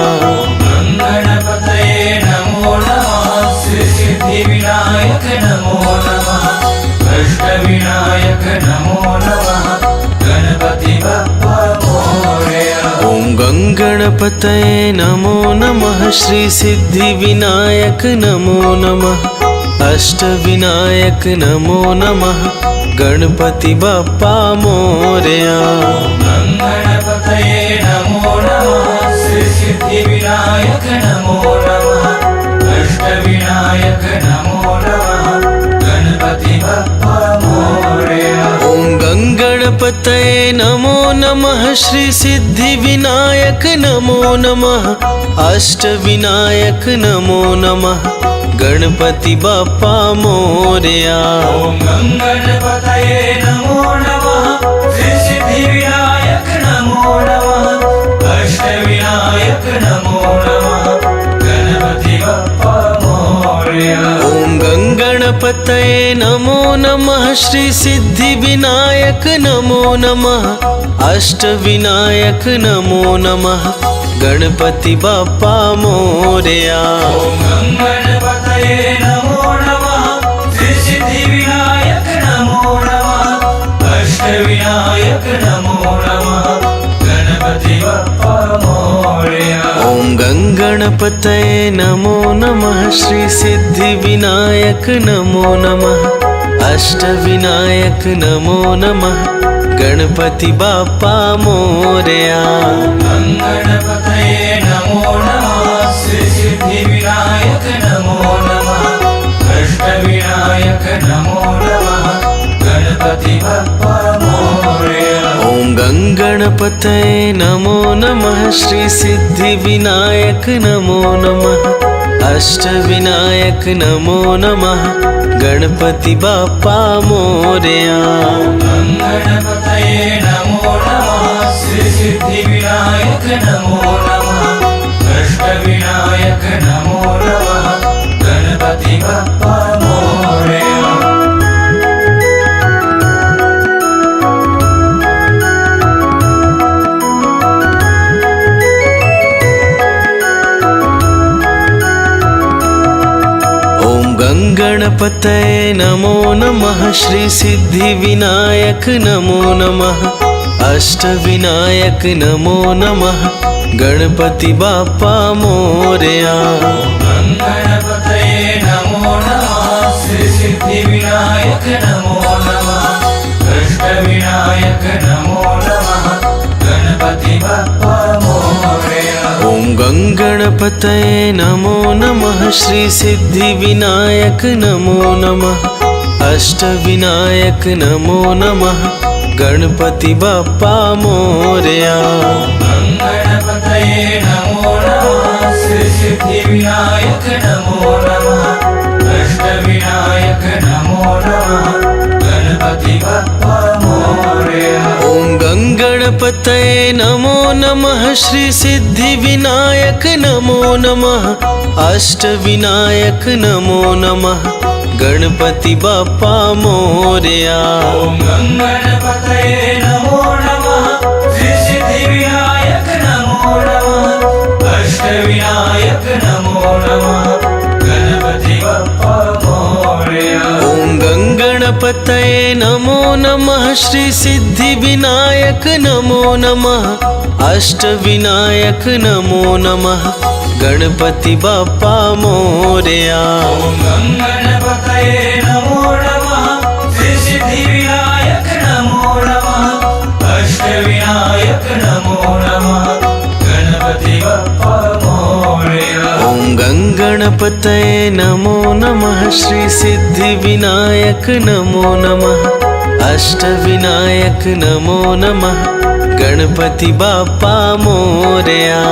गणपतये नमो नमः श्री सिद्धिविनायक नमो नमः अष्टविनायक नमो नमः गणपति बाप्पा मोरया। ओम गणपतये नमो नमः श्री सिद्धिविनायक नमो नमः अष्टविनायक नमो नमः गणपति बाप्पा मोरया। गणपतये नमो नमः श्री सिद्धिविनायक नमो नमः अष्टविनायक नमो नमः गणपति बाप्पा मोरया। ओम गणपतये नमो नमः श्री सिद्धिविनायक नमो नमः अष्टविनायक नमो नमः गणपति बाप्पा मोरया। ओम गणपतये नमो नमः श्री सिद्धिविनायक नमो नमः अष्टविनायक नमो नमः गणपति बाप्पा मोरया। ओम गणपतये नमो नमः श्री सिद्धिविनायक नमो नमः अष्टविनायक नमो नमः गणपति बाप्पा मोरया। ओम गणपतये नमो नमः श्री सिद्धिविनायक नमो नमः अष्टविनायक नमो नमः गणपति बाप्पा मोरया। ओम गणपतये नमो नमः श्री सिद्धिविनायक नमो नमः अष्टविनायक नमो नमः गणपति बाप्पा मोरया। गणपतये नमो नमः श्री सिद्धिविनायक नमो नमः अष्टविनायक नमो नमः गणपति बाप्पा मोरया। ओम गणपतये नमो नमः श्री सिद्धिविनायक नमो नमः अष्टविनायक नमो नमः गणपति बाप्पा मोरया। गणपतये नमो नमः श्री सिद्धिविनायक नमो नमः अष्टविनायक नमो नमः गणपति बाप्पा मोरया। गणपतये नमो नमः श्री सिद्धिविनायक नमो नमः अष्टविनायक नमो नमः गणपति बाप्पा मोरया। गणपतये नमो नमः श्री सिद्धिविनायक नमो नमः अष्टविनायक नमो नमः गणपति बाप्पा मोरया। ओम गणपतये नमो नमः श्री सिद्धिविनायक नमो नमः अष्टविनायक नमो नमः गणपति बाप्पा मोरया। गणपतये नमो नमः श्री सिद्धिविनायक नमो नमः अष्टविनायक नमो नमः गणपति बाप्पा मोरया। ओम गणपतये नमो नमः श्री सिद्धिविनायक नमो नमः अष्टविनायक नमो नमः गणपति बाप्पा मोरया। ओम गणपतये नमो नमः श्री सिद्धिविनायक नमो नमः अष्टविनायक नमो नमः गणपति बप्पा मोरया। ॐ गङ्गणपतये नमो नमः श्री सिद्धिविनायक नमो नमः अष्टविनायक नमो नमः गणपति बप्पा मोरया। ॐ गणपतये नमो नमः श्री सिद्धिविनायक नमो नमः अष्टविनायक नमो नमः गणपति बप्पा मोरया। ॐ गङ्गणपतये नमो नमः श्री सिद्धिविनायक नमो नमः अष्टविनायक नमो नमः गणपति बप्पा मोरया।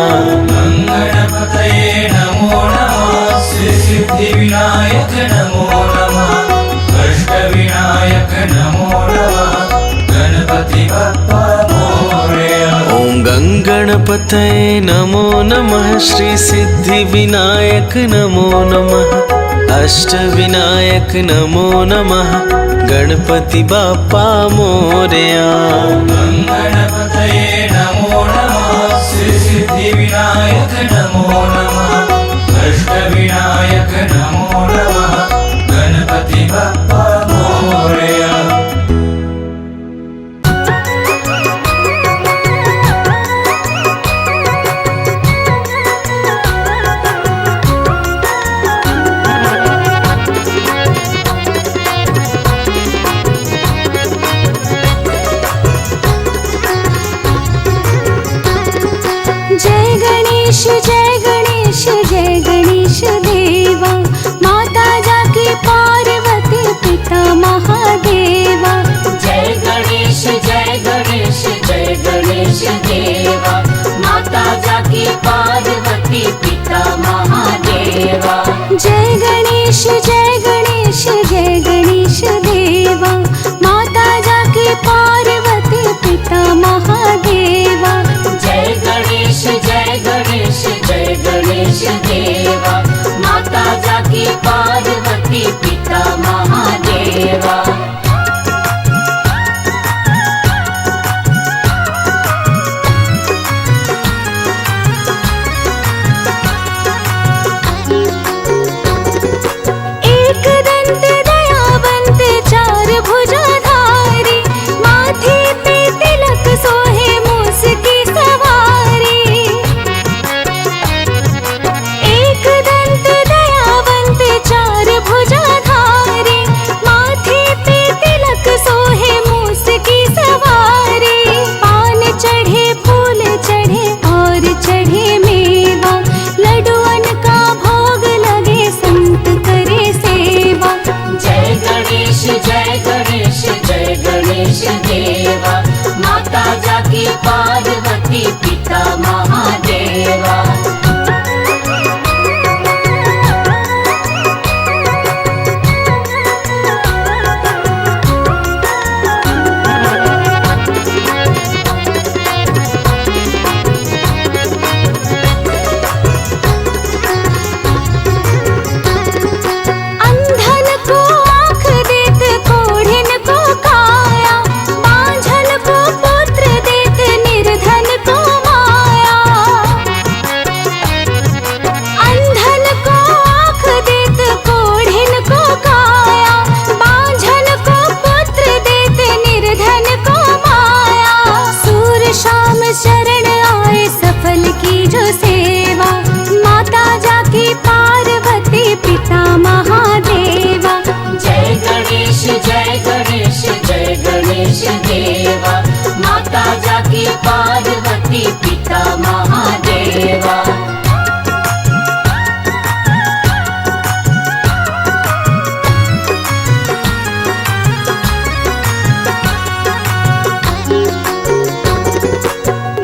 गणपतये नमो नमः श्री सिद्धिविनायक नमो नमः अष्टविनायक नमो नमः गणपति बप्पा मोरया। ॐ गङ्गणपतये नमो नमः श्री सिद्धिविनायक नमो नमः अष्टविनायक नमो नमः गणपति बप्पा मोरया। गणपतये नमो नमः श्री सिद्धिविनायक नमो नमः अष्टविनायक नमो नमः गणपति बप्पा मोरया। जय गणेश जय गणेश जय गणेश देवा माता जाकी पार्वती पिता महादेवा। जय गणेश जय गणेश जय गणेश देवा माता जाकी पार्वती पिता महादेवा। जय गणेश जय गणेश जय गणेश देवा माता जाकी पार्वती पिता महादेवा। जय गणेश जय गणेश जय गणेश देवा माता जाकी पार्वती पिता महादेवा। एक दंत दयावंत चार भुजाधारी माथे पे तिलक सोहे मूस की सवारी। एक दंत दयावंत चार भुजाधारी माथे पे तिलक सोहे मूस की सवारी। पान चढ़े फूल चढ़े और चढ़े मेवा लड्डुअन का भोग लगे संत करे सेवा। जय गणेश जय गणेश जय गणेश देवा माता जाकी पार्वती पिता महादेवा। अंधन को आँख देत कोढ़िन को काया बांझल को पुत्र देत निर्धन को माया। अंधन को आँख देत कोढ़िन को काया बांझल को पुत्र देत निर्धन को माया। सूर शाम शरण आए सफल की जो सेवा माता जाकी पार्वती पिता महादेवा। जय गणेश जय गणेश जय गणेश देवा माता जाकी पार्वती पिता महादेवा।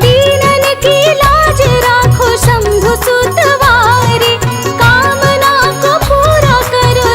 दीनन की लाज राखो शंभु सुतवारी कामना को पूरा करो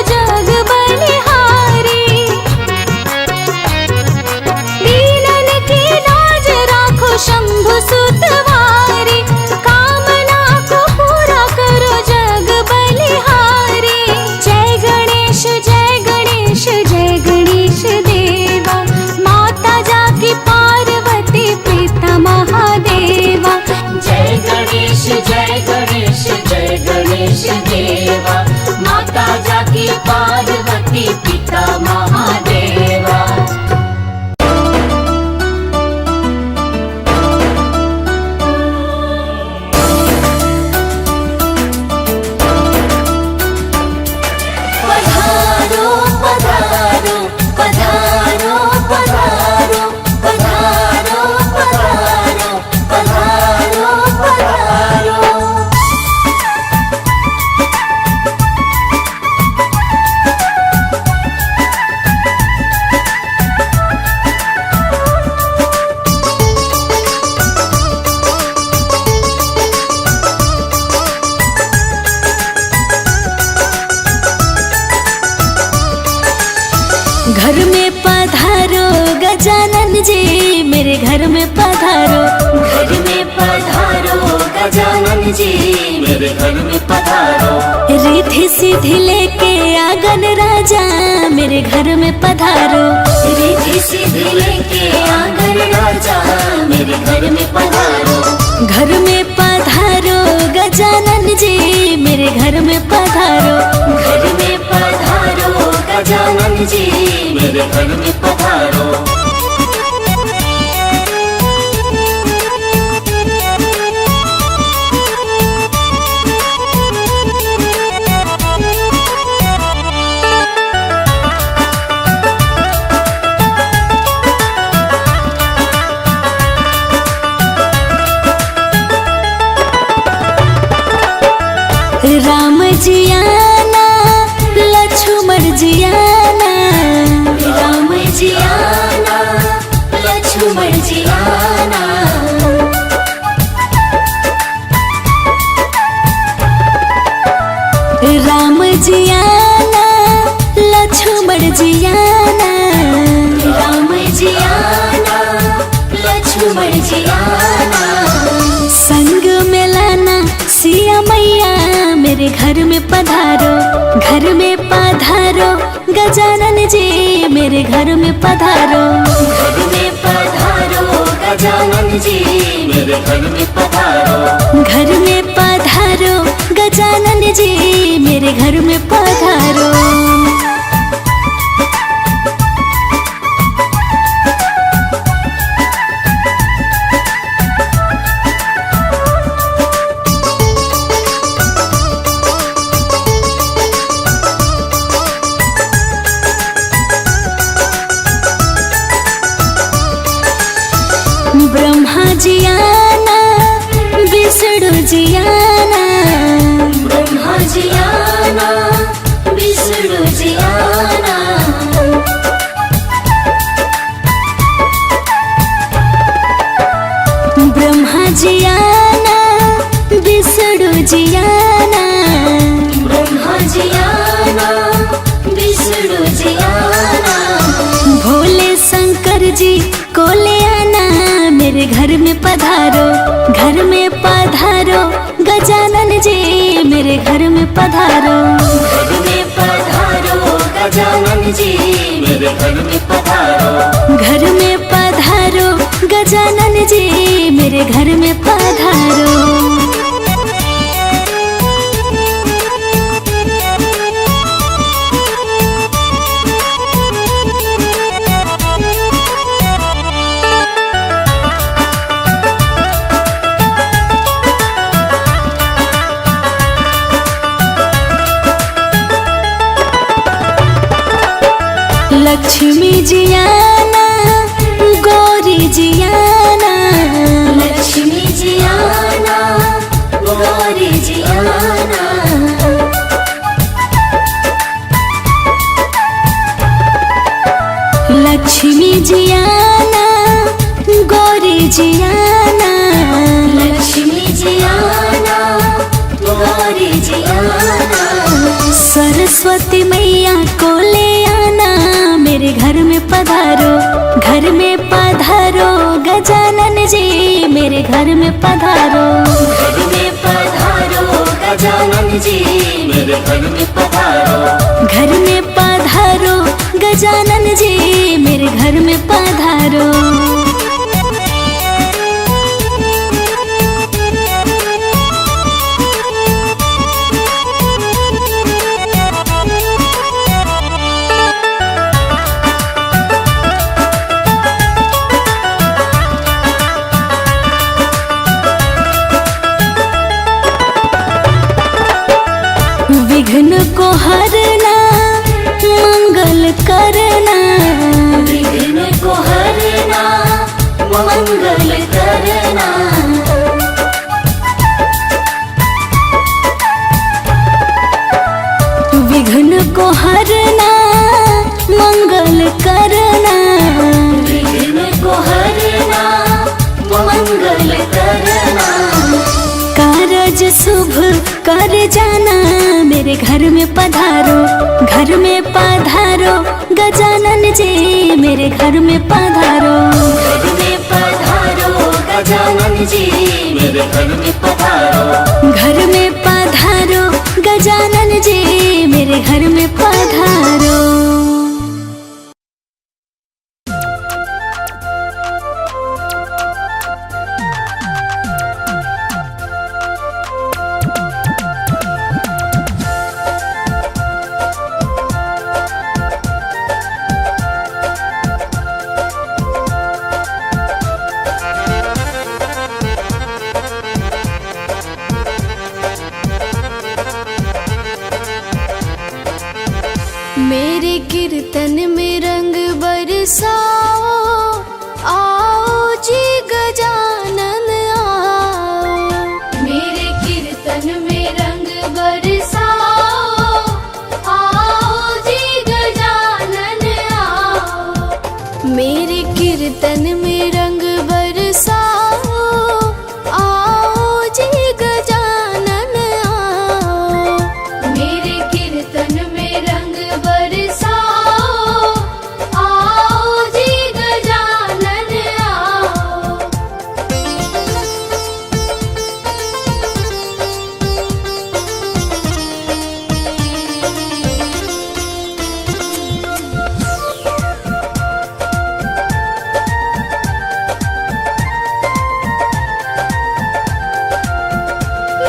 घर में पधारो गजानन जी मेरे घर में पधारो। घर में पधारो गजानन जी मेरे घर में पधारो। रिद्धि सिद्धि लेके आंगन राजा मेरे घर में पधारो। रिद्धि सिद्धि लेके आंगन राजा मेरे घर में पधारो। घर में पधारो गजानन जी मेरे घर में पधारो। घर में पधारो गजानन जी मेरे घर में पधारो। राम जी आना लक्ष्मण जी आना। राम जी आना लक्ष्मण जी आना। राम जी आना लक्ष्मण जी आना। राम जी आना लक्ष्मण जी आना। संग में लाना सिया मैया मेरे घर में पधारो। घर में पधारो गजानन जी मेरे घर में पधारो। घर में पधारो गजानन जी मेरे घर में पधारो। घर में पधारो गजानन जी मेरे घर में पधारो। ब्रह्मा जी आना विष्णु जी आना। ब्रह्मा जी आना विष्णु जी आना। ब्रह्मा जी आना विष्णु जी आना। ब्रह्मा जी आना विष्णु जी आना। भोले शंकर जी को ले आना मेरे घर में पधारो। घर में पधारो गजानन जी मेरे घर में पधारो। घर में पधारो गजानन जी मेरे घर में पधारो। घर में पधारो गजानन जी मेरे घर में पधारो। लक्ष्मी जी आना गौरी जी आना। लक्ष्मी जी आना गौरी जी आना। लक्ष्मी जी आना गौरी जी आना। लक्ष्मी जी आना गौरी जी आना। सरस्वती मैया को ले आना मेरे घर में पधारो। घर में पधारो गजानन जी मेरे घर में पधारो। घर में पधारो गजानन जी मेरे घर में पधारो। घर में पधारो गजानन जी मेरे घर में पधारो। विघ्न को हरना मंगल करना। विघ्न को हरना मंगल करना। विघ्न को हरना मंगल करना। विघ्न को हरना मंगल करना। कारज शुभ कर जाना मेरे घर में पधारो। घर में पधारो गजानन जी मेरे घर में पधारो। घर में पधारो गजानन जी मेरे घर में पधारो। घर में पधारो गजानन जी मेरे घर में पधारो। मेरे कीर्तन में रंग बरसाओ, आओ जी गजानन आओ। मेरे कीर्तन में रंग बरसाओ, आओ जी गजानन आओ। मेरे कीर्तन में रंग बरसाओ, आओ जी गजानन आओ। मेरे कीर्तन में रंग बरसाओ, आओ जी गजानन आओ।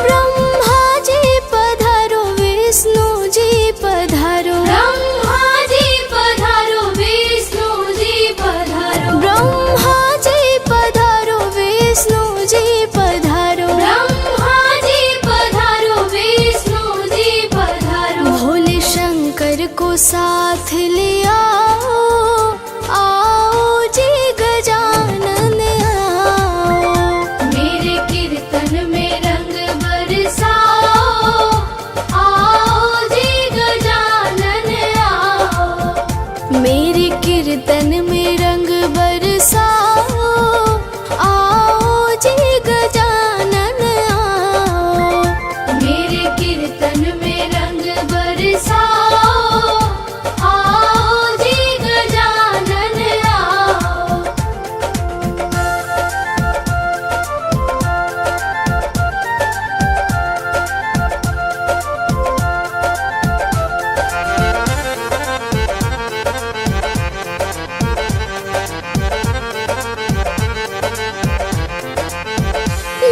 ब्रह्मा जी पधारो, विष्णु जी पधारो। ब्रह्मा जी पधारो, विष्णु जी पधारो। ब्रह्मा जी पधारो, विष्णु जी पधारो। ब्रह्मा जी पधारो, विष्णु जी पधारो। भोले शंकर को साथ ले आओ, आओ जी गजानन आओ। मेरे कीर्तन में रंग बरसाओ, आओ जी गजानन आओ। मेरे कीर्तन में रंग बरसाओ, आओ जी गजानन आओ। मेरे कीर्तन में रंग बरसाओ, आओ जी गजानन आओ।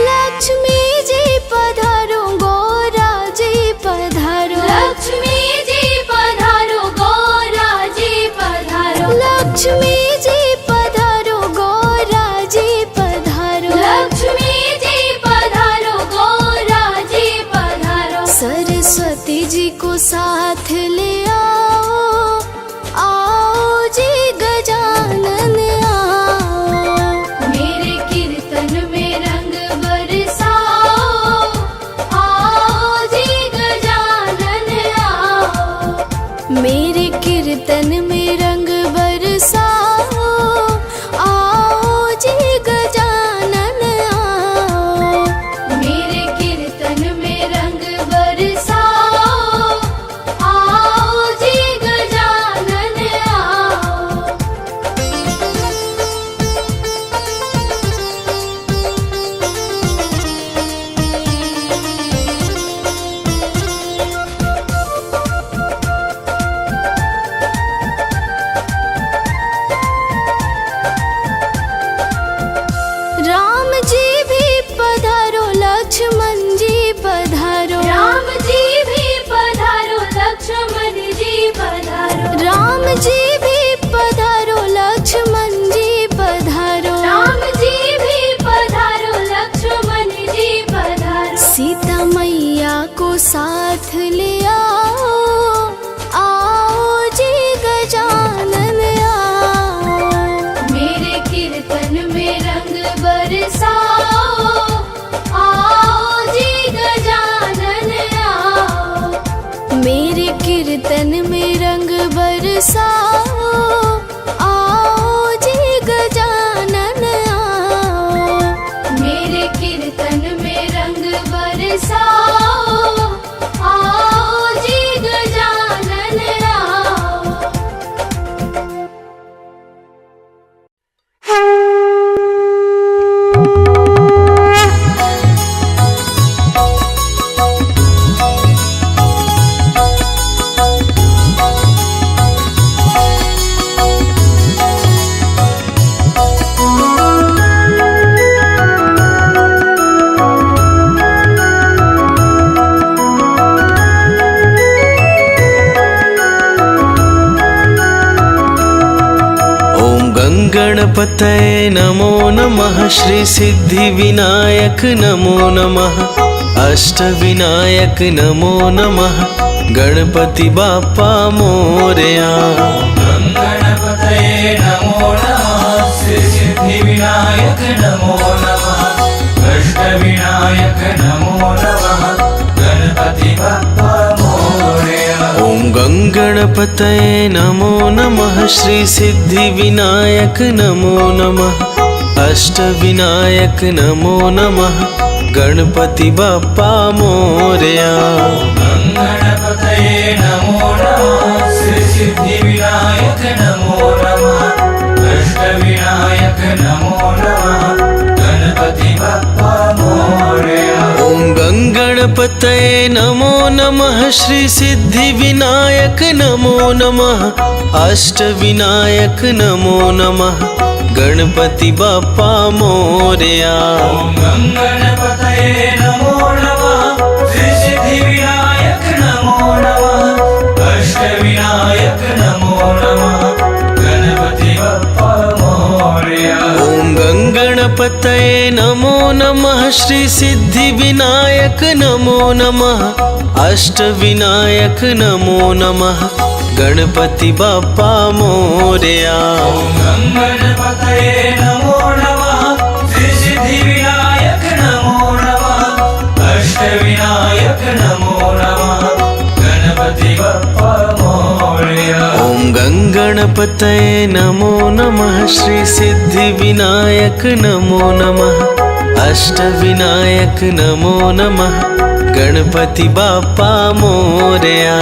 लक्ष्मी जी पधारो, गौरा जी पधारो। लक्ष्मी जी पधारो, गौरा जी पधारो। लक्ष्मी जी पधारो, गौरा जी पधारो। लक्ष्मी जी पधारो, गौरा जी पधारो। सरस्वती जी को साथ ले आओ, आओ जी गजानन आओ। मेरे कीर्तन में रंग बरसाओ, आओ जी गजानन आओ। मेरे कीर्तन में रंग बरसाओ, आओ जी गजानन आओ। मेरे कीर्तन में रंग बरसाओ, आओ जी गजानन आओ। राम जी भी पधारो, लक्ष्मण जी पधारो। राम जी भी पधारो, लक्ष्मण जी पधारो। राम जी भी पधारो, लक्ष्मण जी पधारो। राम जी भी पधारो, लक्ष्मण जी पधारो। सीता मैया को साथ ले आओ, आओ जी गजानन आओ। मेरे कीर्तन में रंग बरसाओ, आओ जी गजानन आओ। मेरे कीर्तन में रंग बरसाओ, आओ जी गजानन आओ। मेरे कीर्तन में रंग बरसाओ, आओ जी गजानन आओ। गणपतये नमो नमः श्री सिद्धिविनायक नमो नमः अष्टविनायक नमो नमः गणपति बाप्पा मोरया। गणपतये नमो नमः श्री सिद्धिविनायक नमो नमः अष्टविनायक नमो नमः गणपति बाप्पा मोरया। ओम गणपतये नमो नमः श्री सिद्धिविनायक नमो नमः अष्टविनायक नमो नमः गणपति बाप्पा मोरया। गणपतये नमो नमः श्री सिद्धिविनायक नमो नमः अष्टविनायक नमो नमः गणपति बाप्पा मोरया। ओम गणपतये नमो नमः श्री सिद्धिविनायक नमो नमः अष्टविनायक नमो नमः गणपति बाप्पा मोरया। ओम गणपतये नमो नमः श्री सिद्धिविनायक नमो नमः अष्टविनायक नमो नमः गणपति बाप्पा मोरया। ओम गणपतये नमो नमः श्री सिद्धिविनायक नमो नमः अष्टविनायक नमो नमः गणपति बाप्पा मोरया। ओम गणपतये नमो नमः श्री सिद्धिविनायक नमो नमः अष्टविनायक नमो नमः गणपति बाप्पा मोरया। ओम गणपतये नमो नमः श्री सिद्धिविनायक नमो नमः अष्टविनायक नमो नमः गणपति बाप्पा मोरया।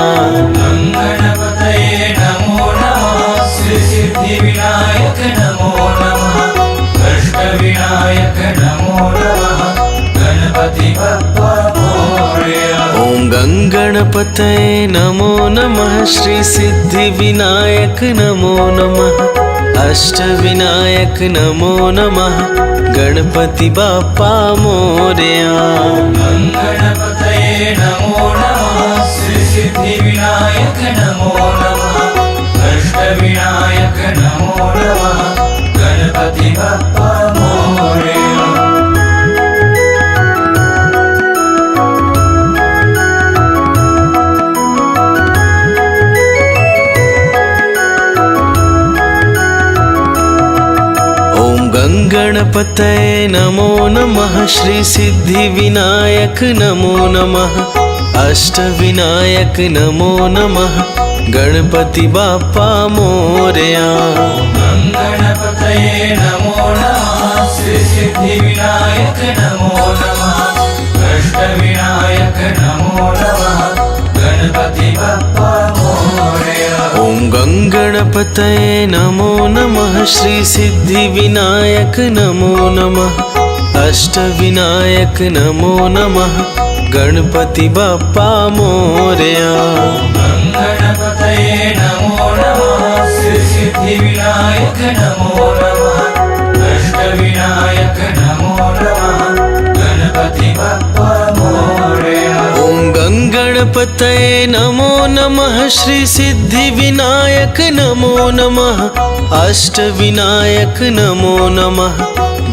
गणपतये नमो नमः श्री सिद्धिविनायक नमो नमः अष्टविनायक नमो नमः गणपति बाप्पा मोरया। ओम गणपतये नमो नमः श्री सिद्धिविनायक नमो नमः अष्टविनायक नमो नमः गणपति बाप्पा मोरया। गणपतये नमो नमः श्री सिद्धिविनायक नमो नमः अष्टविनायक नमो नमः गणपति बाप्पा मोरया। गणपतये नमो नमः श्री सिद्धिविनायक नमो नमः अष्टविनायक नमो नमः गणपति बाप्पा मोरया। गणपतये नमो नमः श्री सिद्धिविनायक नमो नमः अष्टविनायक नमो नमः गणपति बाप्पा मोरया। ओम गणपतये नमो नमः श्री सिद्धिविनायक नमो नमः अष्टविनायक नमो नमः गणपति बाप्पा मोरया। गणपतये नमो नमः श्री सिद्धिविनायक नमो नमः अष्टविनायक नमो नमः गणपति बाप्पा मोरया। ओम गणपतये नमो नमः श्री सिद्धिविनायक नमो नमः अष्टविनायक नमो नमः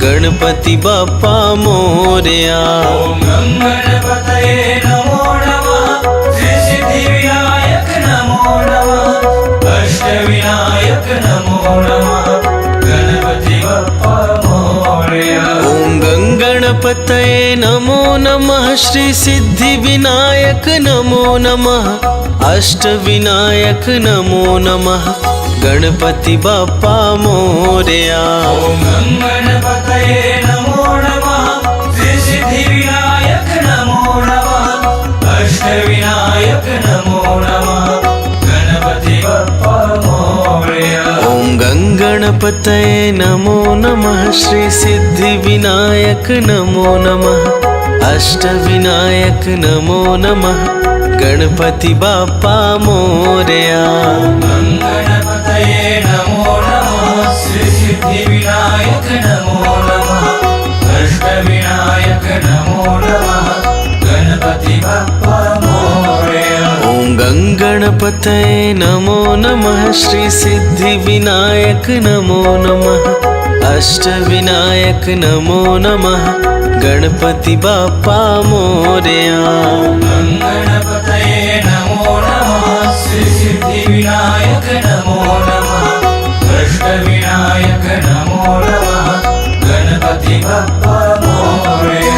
गणपति बाप्पा मोरया। ओम गणपतये नमो नमः श्री सिद्धिविनायक नमो नमः अष्टविनायक नमो नमः गणपति बाप्पा मोरया। ओम गणपतये नमो नमः श्री सिद्धिविनायक नमो नमः अष्टविनायक नमो नमः गणपति बाप्पा मोरया। ओम गणपतये नमो नमः श्री सिद्धिविनायक नमो नमः अष्टविनायक नमो नमः गणपति बाप्पा मोरया। ओम गणपतये नमो नमः श्री सिद्धिविनायक नमो नमः अष्टविनायक नमो नमः गणपति बाप्पा मोरया। गणपतये नमो नमः श्री सिद्धिविनायक नमो नमः अष्टविनायक नमो नमः गणपति बाप्पा मोरया। ओम गंगणपतये नमो नमः श्री सिद्धिविनायक नमो नमः अष्टविनायक नमो नमः गणपति बाप्पा मोरया। गणपतये नमो नमः श्री सिद्धिविनायक नमो नमः अष्टविनायक नमो नमः गणपति बाप्पा मोरया।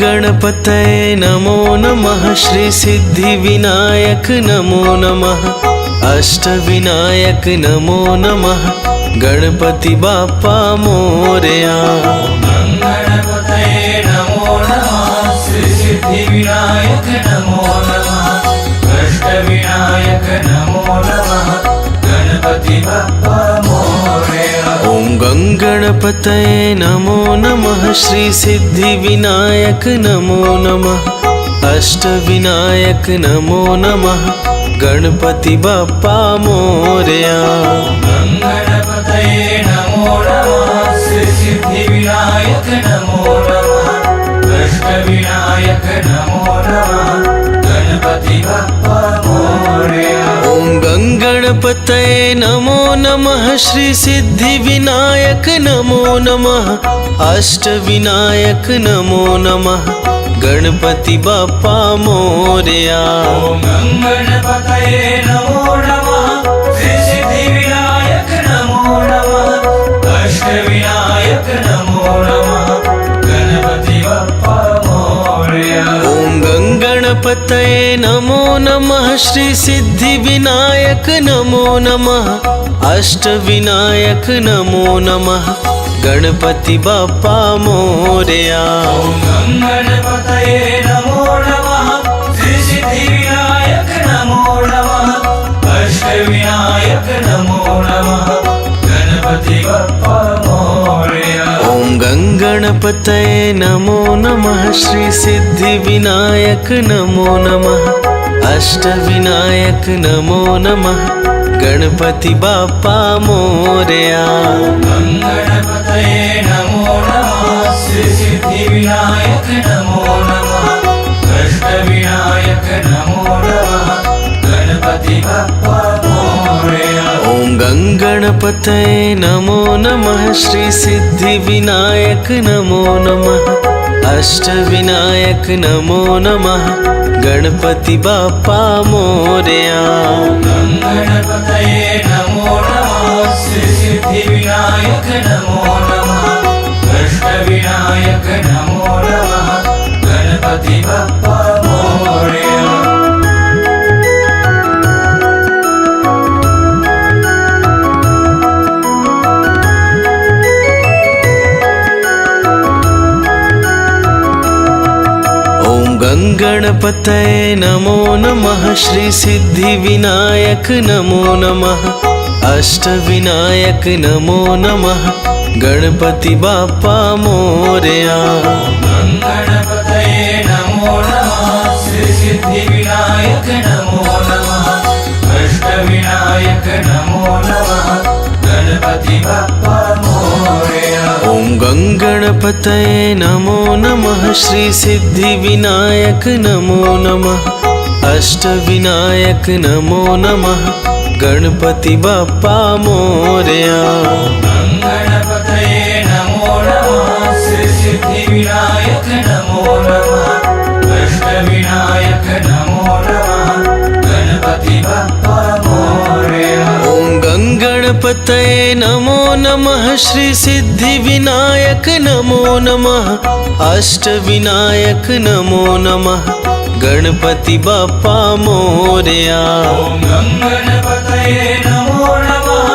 गणपतये नमो नमः श्री सिद्धिविनायक नमो नमः अष्टविनायक नमो नमः गणपति बाप्पा मोरया। गणपतये नमो नमः श्री सिद्धिविनायक नमो नमः अष्टविनायक नमो नमः गणपति बाप्पा मोरया। ओम गंगणपतये नमो नमः श्री सिद्धिविनायक नमो नमः अष्टविनायक नमो नमः गणपति बाप्पा मोरया। गणपतये नमो नमः श्री सिद्धिविनायक नमो नमः अष्टविनायक नमो नमः गणपति बाप्पा मोरया। ओम गंगणपतये नमो नमः श्री सिद्धिविनायक नमो नमः अष्टविनायक नमो नमः गणपति बाप्पा मोरया। ओम गणपतये नमो नमः श्री सिद्धिविनायक नमो नमः अष्टविनायक नमो नमः गणपति बाप्पा मोरया। ओम गंगणपतये नमो नमः श्री सिद्धिविनायक नमो नमः अष्टविनायक नमो नमः गणपति बाप्पा मोरया। ओम गणपतये नमो नमः श्री सिद्धिविनायक नमो नमः अष्टविनायक नमो नमः गणपति बाप्पा मोरया। ओम गंगणपतये नमो नमः श्री सिद्धिविनायक नमो नमः अष्टविनायक नमो नमः गणपति बाप्पा मोरया। गणपतये नमो नमः श्री सिद्धिविनायक नमो नमः अष्टविनायक नमो नमः गणपति बाप्पा मोरया। ओम गंगणपतये नमो नमः श्री सिद्धिविनायक नमो नमः अष्टविनायक नमो नमः गणपति बाप्पा मोरया। गणपतये नमो नमः श्री सिद्धिविनायक नमो नमः अष्टविनायक नमो नमः गणपति बाप्पा मोरया। गणपतये नमो नमः श्री सिद्धिविनायक नमो नमः अष्टविनायक नमो नमः गणपति बाप्पा मोरया। गणपतये नमो नमः श्री सिद्धिविनायक नमो नमः अष्टविनायक नमो नमः गणपति बाप्पा मोरया। ओम गंगणपतये नमो नमः श्री सिद्धिविनायक नमो नमः अष्टविनायक नमो नमः गणपति बाप्पा मोरया। गणपतये नमो नमः श्री सिद्धिविनायक नमो नमः अष्टविनायक नमो नमः गणपति बाप्पा मोरया। ओम गंगणपतये नमो नमः श्री सिद्धिविनायक नमो नमः अष्टविनायक नमो नमः गणपति बाप्पा मोरया। ओम गणपतये नमो नमः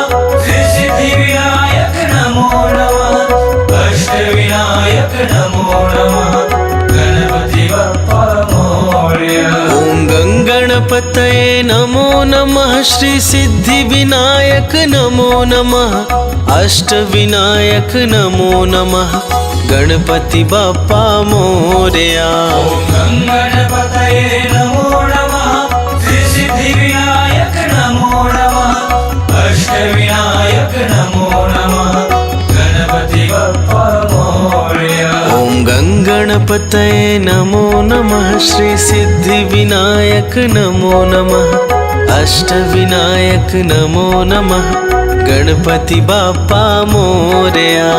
श्री सिद्धिविनायक नमो नमः अष्टविनायक नमो नमः गणपति बाप्पा मोरया। ओम गंगणपतये नमो नमः श्री सिद्धिविनायक नमो नमः अष्टविनायक नमो नमः गणपति बाप्पा मोरया। ओम गणपतये नमो नमः श्री सिद्धिविनायक नमो नमः गणपतये नमो नमः श्री सिद्धिविनायक नमो नमः अष्टविनायक नमो नमः गणपति बाप्पा मोरया।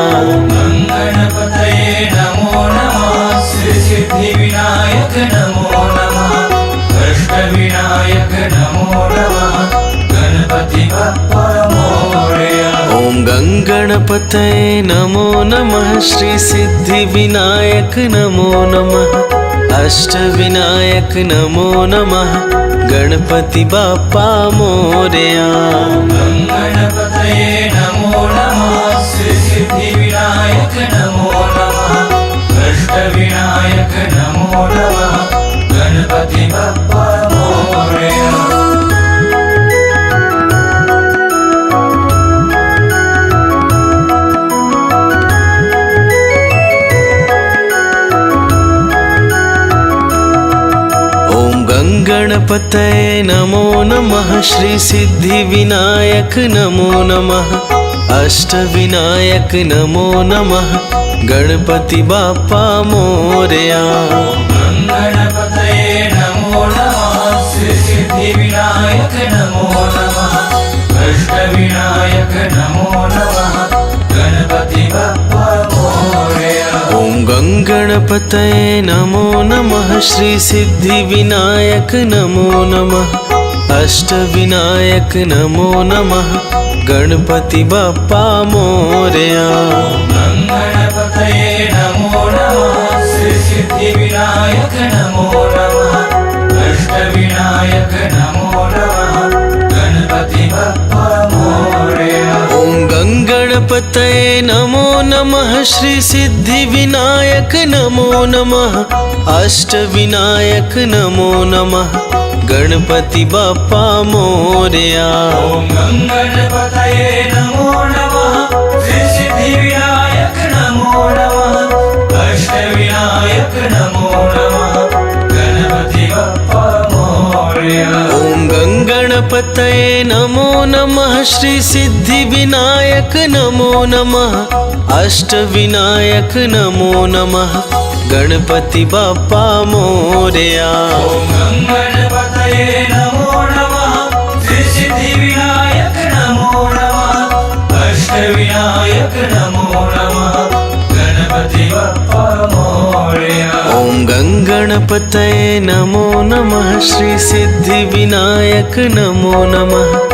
गणपतये नमो नमः श्री सिद्धिविनायक नमो नमः अष्टविनायक नमो नमः गणपति बाप्पा मोरया। ओम गणपतये नमो नमः श्री सिद्धिविनायक नमो नमः अष्टविनायक नमो नमः गणपति बाप्पा मोरया। गणपतये नमो नमः श्री सिद्धिविनायक नमो नमः अष्टविनायक नमो नमः गणपति बाप्पा मोरया। गणपतये नमो नमः श्री सिद्धिविनायक नमो नमः अष्टविनायक नमो नमः गणपति बाप्पा मोरया। गणपतये नमो नमः श्री सिद्धिविनायक नमो नमः अष्टविनायक नमो नमः गणपति बाप्पा मोरया। ओम गणपतये नमो नमः श्री सिद्धिविनायक नमो नमः अष्टविनायक नमो नमः गणपति बाप्पा मोरया। गणपतये नमो नमः श्री सिद्धिविनायक नमो नमः अष्टविनायक नमो नमः गणपति बाप्पा मोरया। ओम गणपतये नमो नमः श्री सिद्धिविनायक नमो नमः अष्टविनायक नमो नमः गणपति बाप्पा मोरया। ओम गणपतये नमो नमः श्री सिद्धिविनायक नमो नमः अष्टविनायक नमो नमः गणपति बाप्पा मोरया। ओम गणपतये नमो नमः श्री सिद्धिविनायक नमो नमः अष्टविनायक नमो नमः गणपति बाप्पा मोरया। ओम गणपतये नमो नमः श्री सिद्धिविनायक नमो नमः अष्टविनायक नमो नमः गणपति बाप्पा मोरया। ओम गणपतये नमो नमः श्री सिद्धिविनायक नमो नमः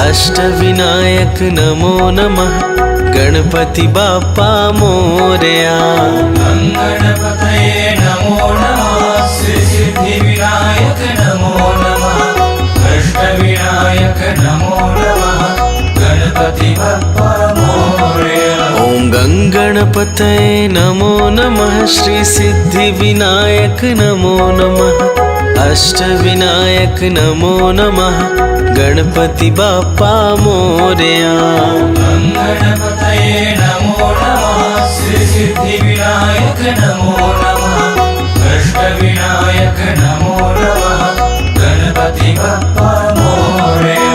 अष्टविनायक नमो नमः गणपति बाप्पा मोरया। गणपतये नमो नमः श्री सिद्धिविनायक नमो नमः अष्टविनायक नमो नमः गणपति बाप्पा मोरया। ओम गणपतये नमो नमः श्री सिद्धिविनायक नमो नमः अष्टविनायक नमो नमः गणपति बाप्पा मोरया। गणपतये नमो नमः श्री सिद्धिविनायक नमो नमः अष्टविनायक नमो नमः गणपति बाप्पा मोरया।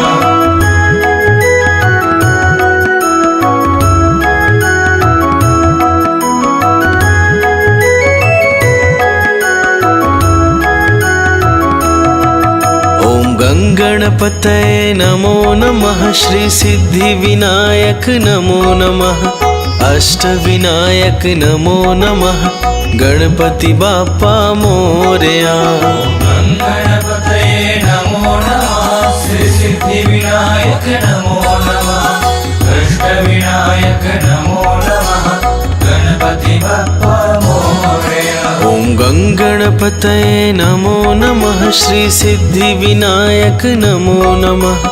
गणपतये नमो नमः श्री सिद्धिविनायक नमो नमः अष्टविनायक नमो नमः गणपति बाप्पा मोरया। गणपतये नमो नमः श्री सिद्धिविनायक नमो नमः अष्टविनायक नमो नमः गणपति बाप्पा मोरया। ओम गणपतये नमो नमः श्री सिद्धिविनायक नमो नमः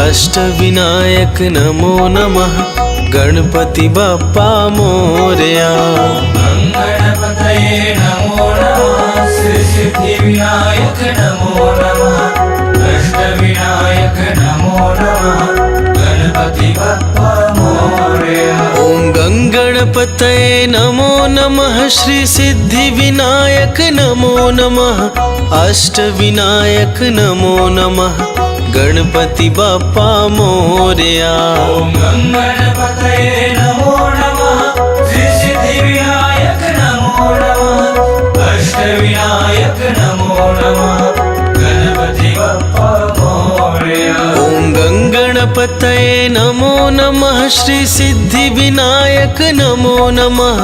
अष्टविनायक नमो नमः गणपति बाप्पा मोरया। गणपतये नमो नमः श्री सिद्धिविनायक नमो नमः अष्टविनायक नमो नमः गणपति बाप्पा मोरया। ओम गणपतये नमो नमः श्री सिद्धिविनायक नमो नमः अष्टविनायक नमो नमः गणपति बाप्पा मोरया। ओम गणपतये नमो नमः श्री सिद्धिविनायक नमो नमः अष्टविनायक नमो नमः गणपति बप्पा मोरया। ॐ गङ्गणपतये नमो नमः श्री सिद्धिविनायक नमो नमः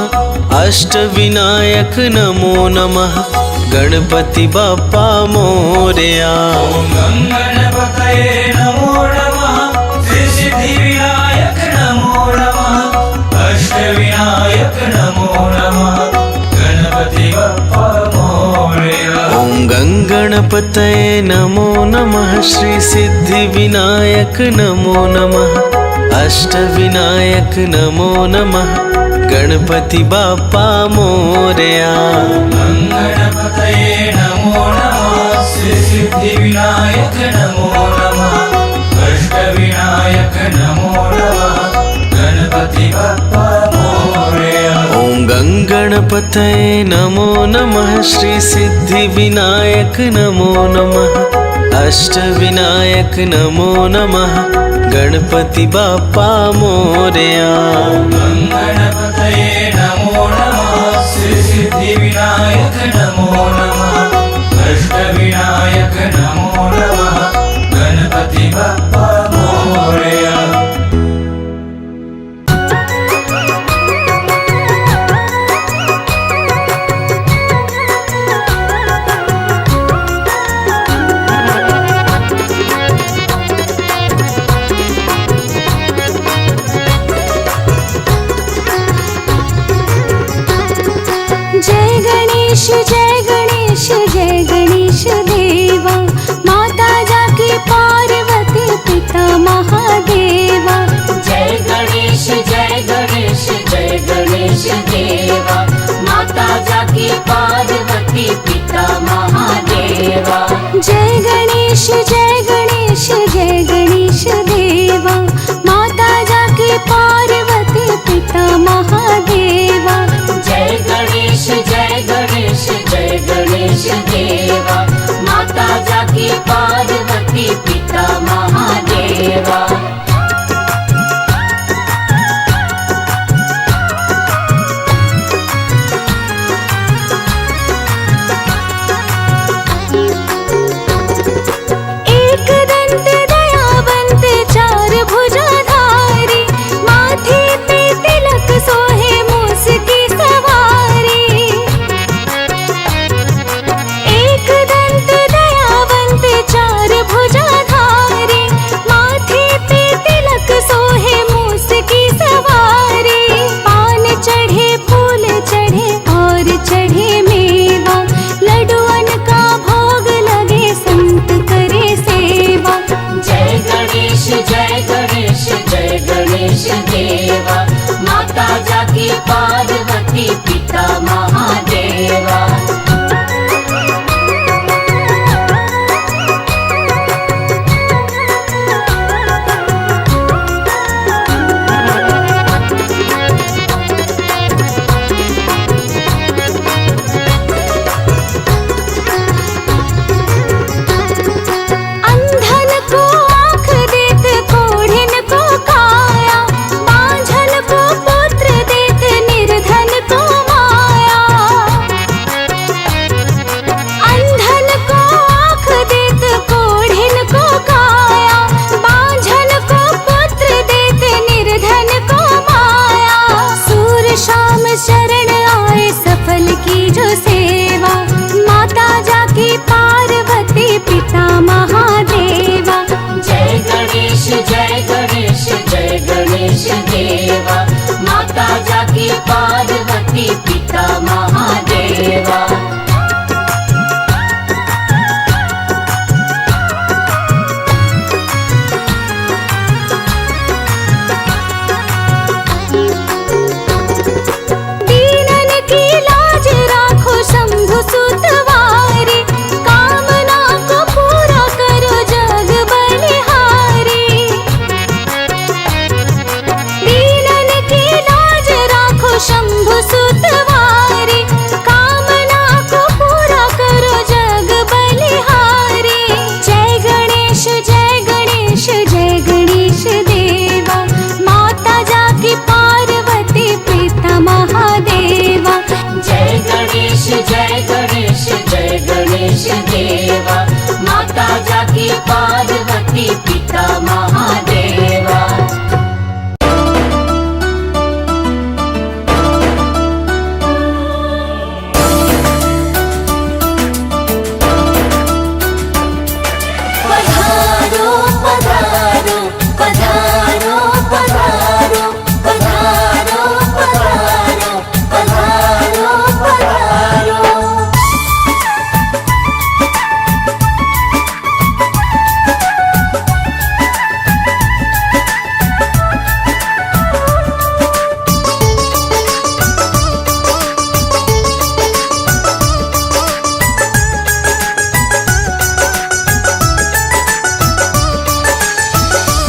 अष्टविनायक नमो नमः गणपति बप्पा मोरया। ॐ गणपतये नमो नमः श्री सिद्धिविनायक नमो नमः अष्टविनायक नमो नमः गणपति बप्पा मोरया। ॐ गङ्गणपतये नमो नमः श्री सिद्धिविनायक नमो नमः अष्टविनायक नमो नमः गणपति बप्पा मोरया। गणपतये नमो नमः श्री सिद्धिविनायक नमो नमः अष्टविनायक नमो नमः गणपति बप्पा मोरया। ॐ गङ्गणपतये नमो नमः श्री सिद्धिविनायक नमो नमः अष्टविनायक नमो नमः गणपति बप्पा मोरया। गणपतये नमो नमः श्री सिद्धिविनायक नमो नमः अष्टविनायक नमो नमः गणपति बप्पा मोरया। जय गणेश जय गणेश जय गणेश देवा माता जाकी पार्वती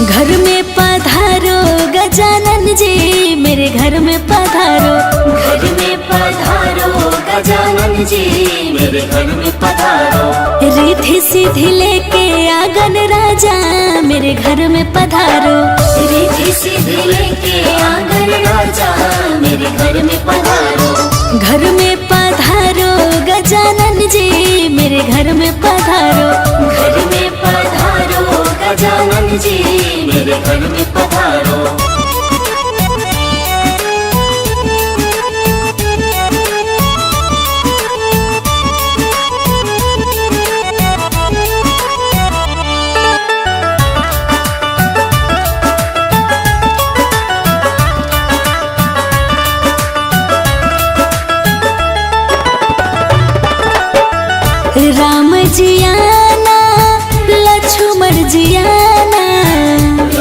घर में पधारो गजानन जी मेरे घर में पधारो। घर में पधारो गजानन जी मेरे घर में पधारो। रिद्धि सिद्धि लेके आंगन राजा मेरे घर में पधारो। रिद्धि सिद्धि लेके आंगन राजा मेरे घर में पधारो। घर में पधारो गजानन जी मेरे घर में पधारो। घर में पधारो गजानन जी मेरे घर में पधारो। राम जी आना लक्ष्मण जी आना।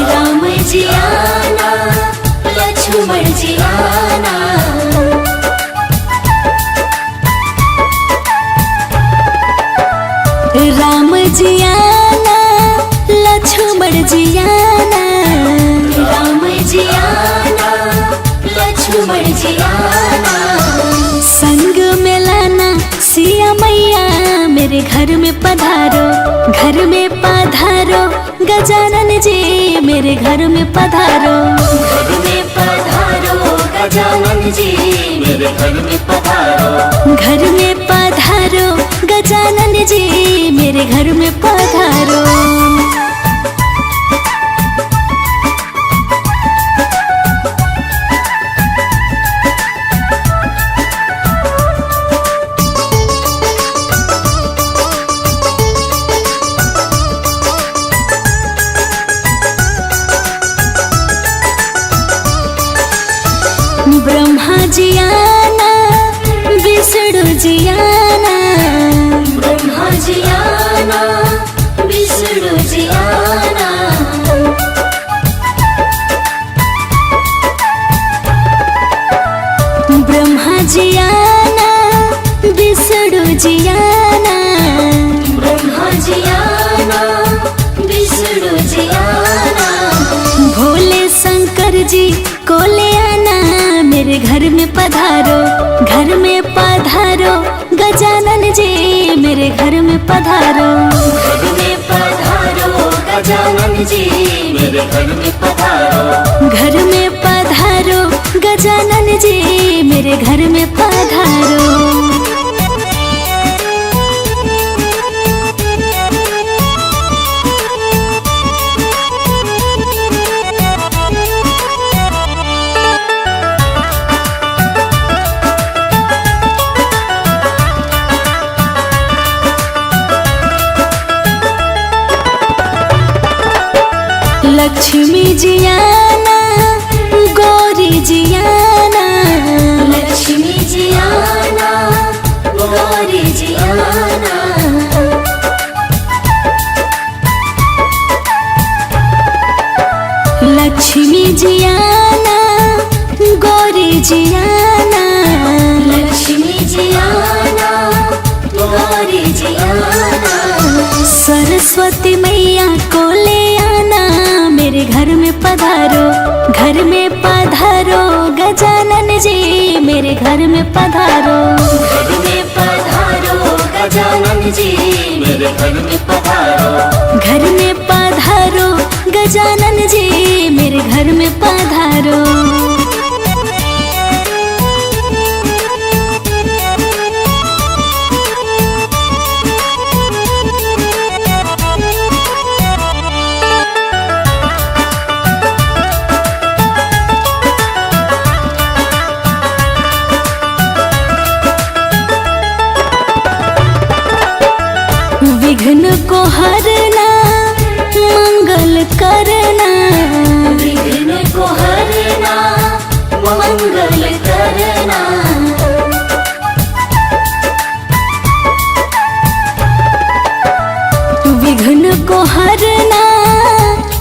राम जी आना लक्ष्मण जी आना। राम जी आना लक्ष्मण जी आना। राम जी आना लक्ष्मण जी आना। संग में लाना सिया मैया मेरे घर में पधारो। घर में पधारो गजानन जी मेरे घर में पधारो। घर में पधारो गजानन जी मेरे घर में पधारो। घर में पधारो गजानन जी मेरे घर में पधारो। ब्रह्मा जी आना विष्णु जी आना। ब्रह्मा जी आना विष्णु जी आना। ब्रह्मा जी आना विष्णु जी आना। ब्रह्मा जी आना विष्णु जी आना। भोले शंकर जी को ले आना मेरे घर में पधारो। घर में पधारो गजानन जी मेरे घर में पधारो। घर में पधारो गजानन जी मेरे घर में पधारो। घर में पधारो गजानन जी मेरे घर में पधारो। लक्ष्मी जी आना गौरी जी आना। लक्ष्मी जी आना गौरी जी आना। लक्ष्मी जी आना गौरी जी आना। लक्ष्मी जी आना गौरी जी आना। सरस्वती मैया को ले आना मेरे घर में पधारो। घर में पधारो गजानन जी मेरे घर में पधारो। घर में पधारो गजानन जी मेरे घर में पधारो। घर में पधारो गजानन जी मेरे घर में पधारो। विघ्न को हरना मंगल करना। विघ्न को हरना मंगल करना। विघ्न को हरना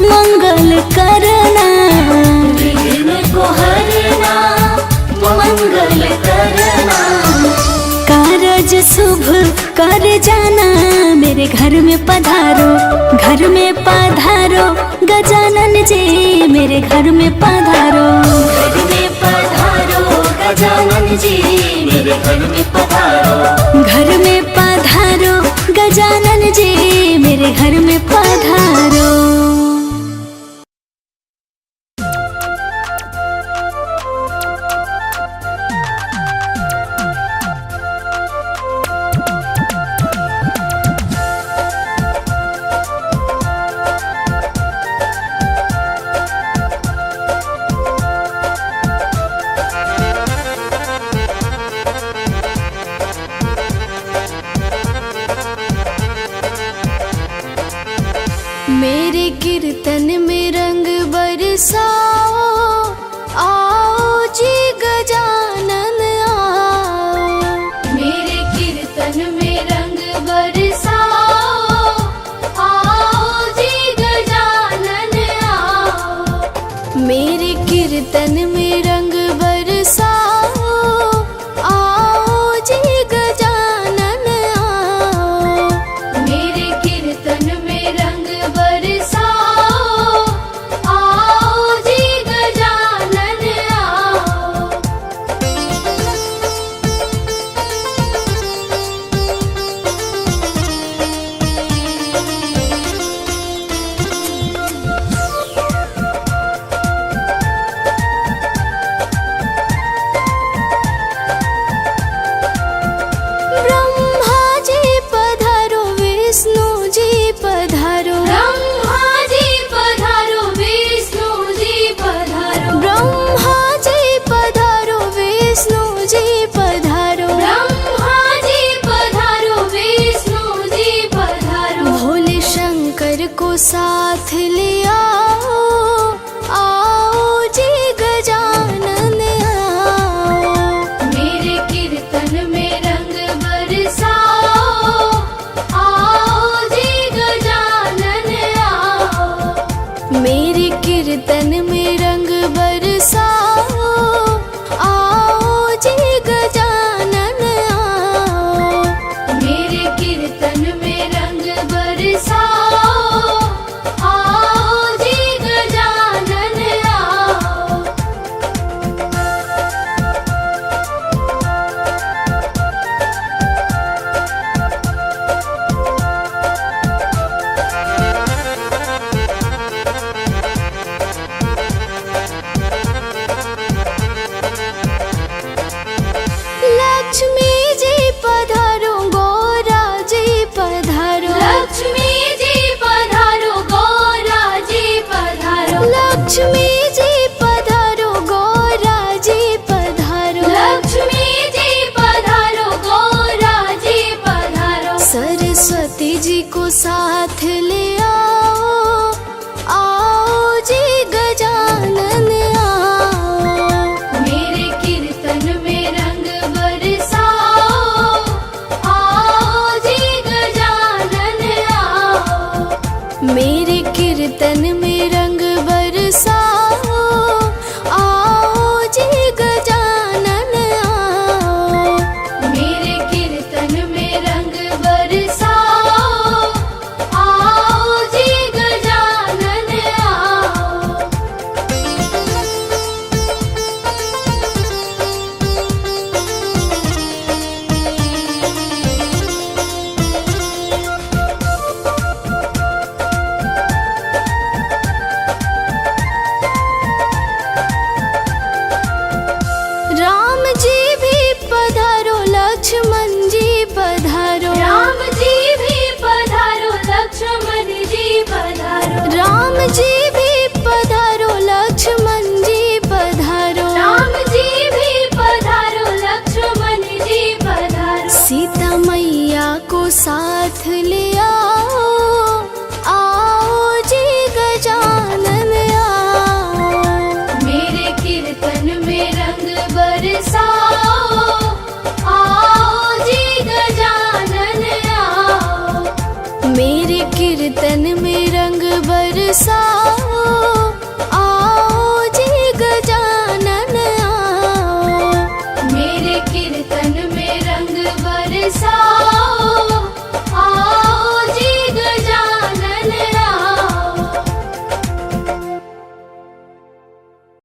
मंगल करना। विघ्न को हरना मंगल करना। कारज शुभ कर जाना मेरे घर में पधारो। घर में पधारो गजानन जी मेरे घर में पधारो। घर में पधारो गजानन जी मेरे घर में पधारो। घर में पधारो गजानन जी मेरे घर में पधारो। मेरे कीर्तन में रंग बरसाओ, आओ जी गजानन आओ। मेरे कीर्तन में रंग बरसाओ, आओ जी गजानन आओ। मेरे कीर्तन में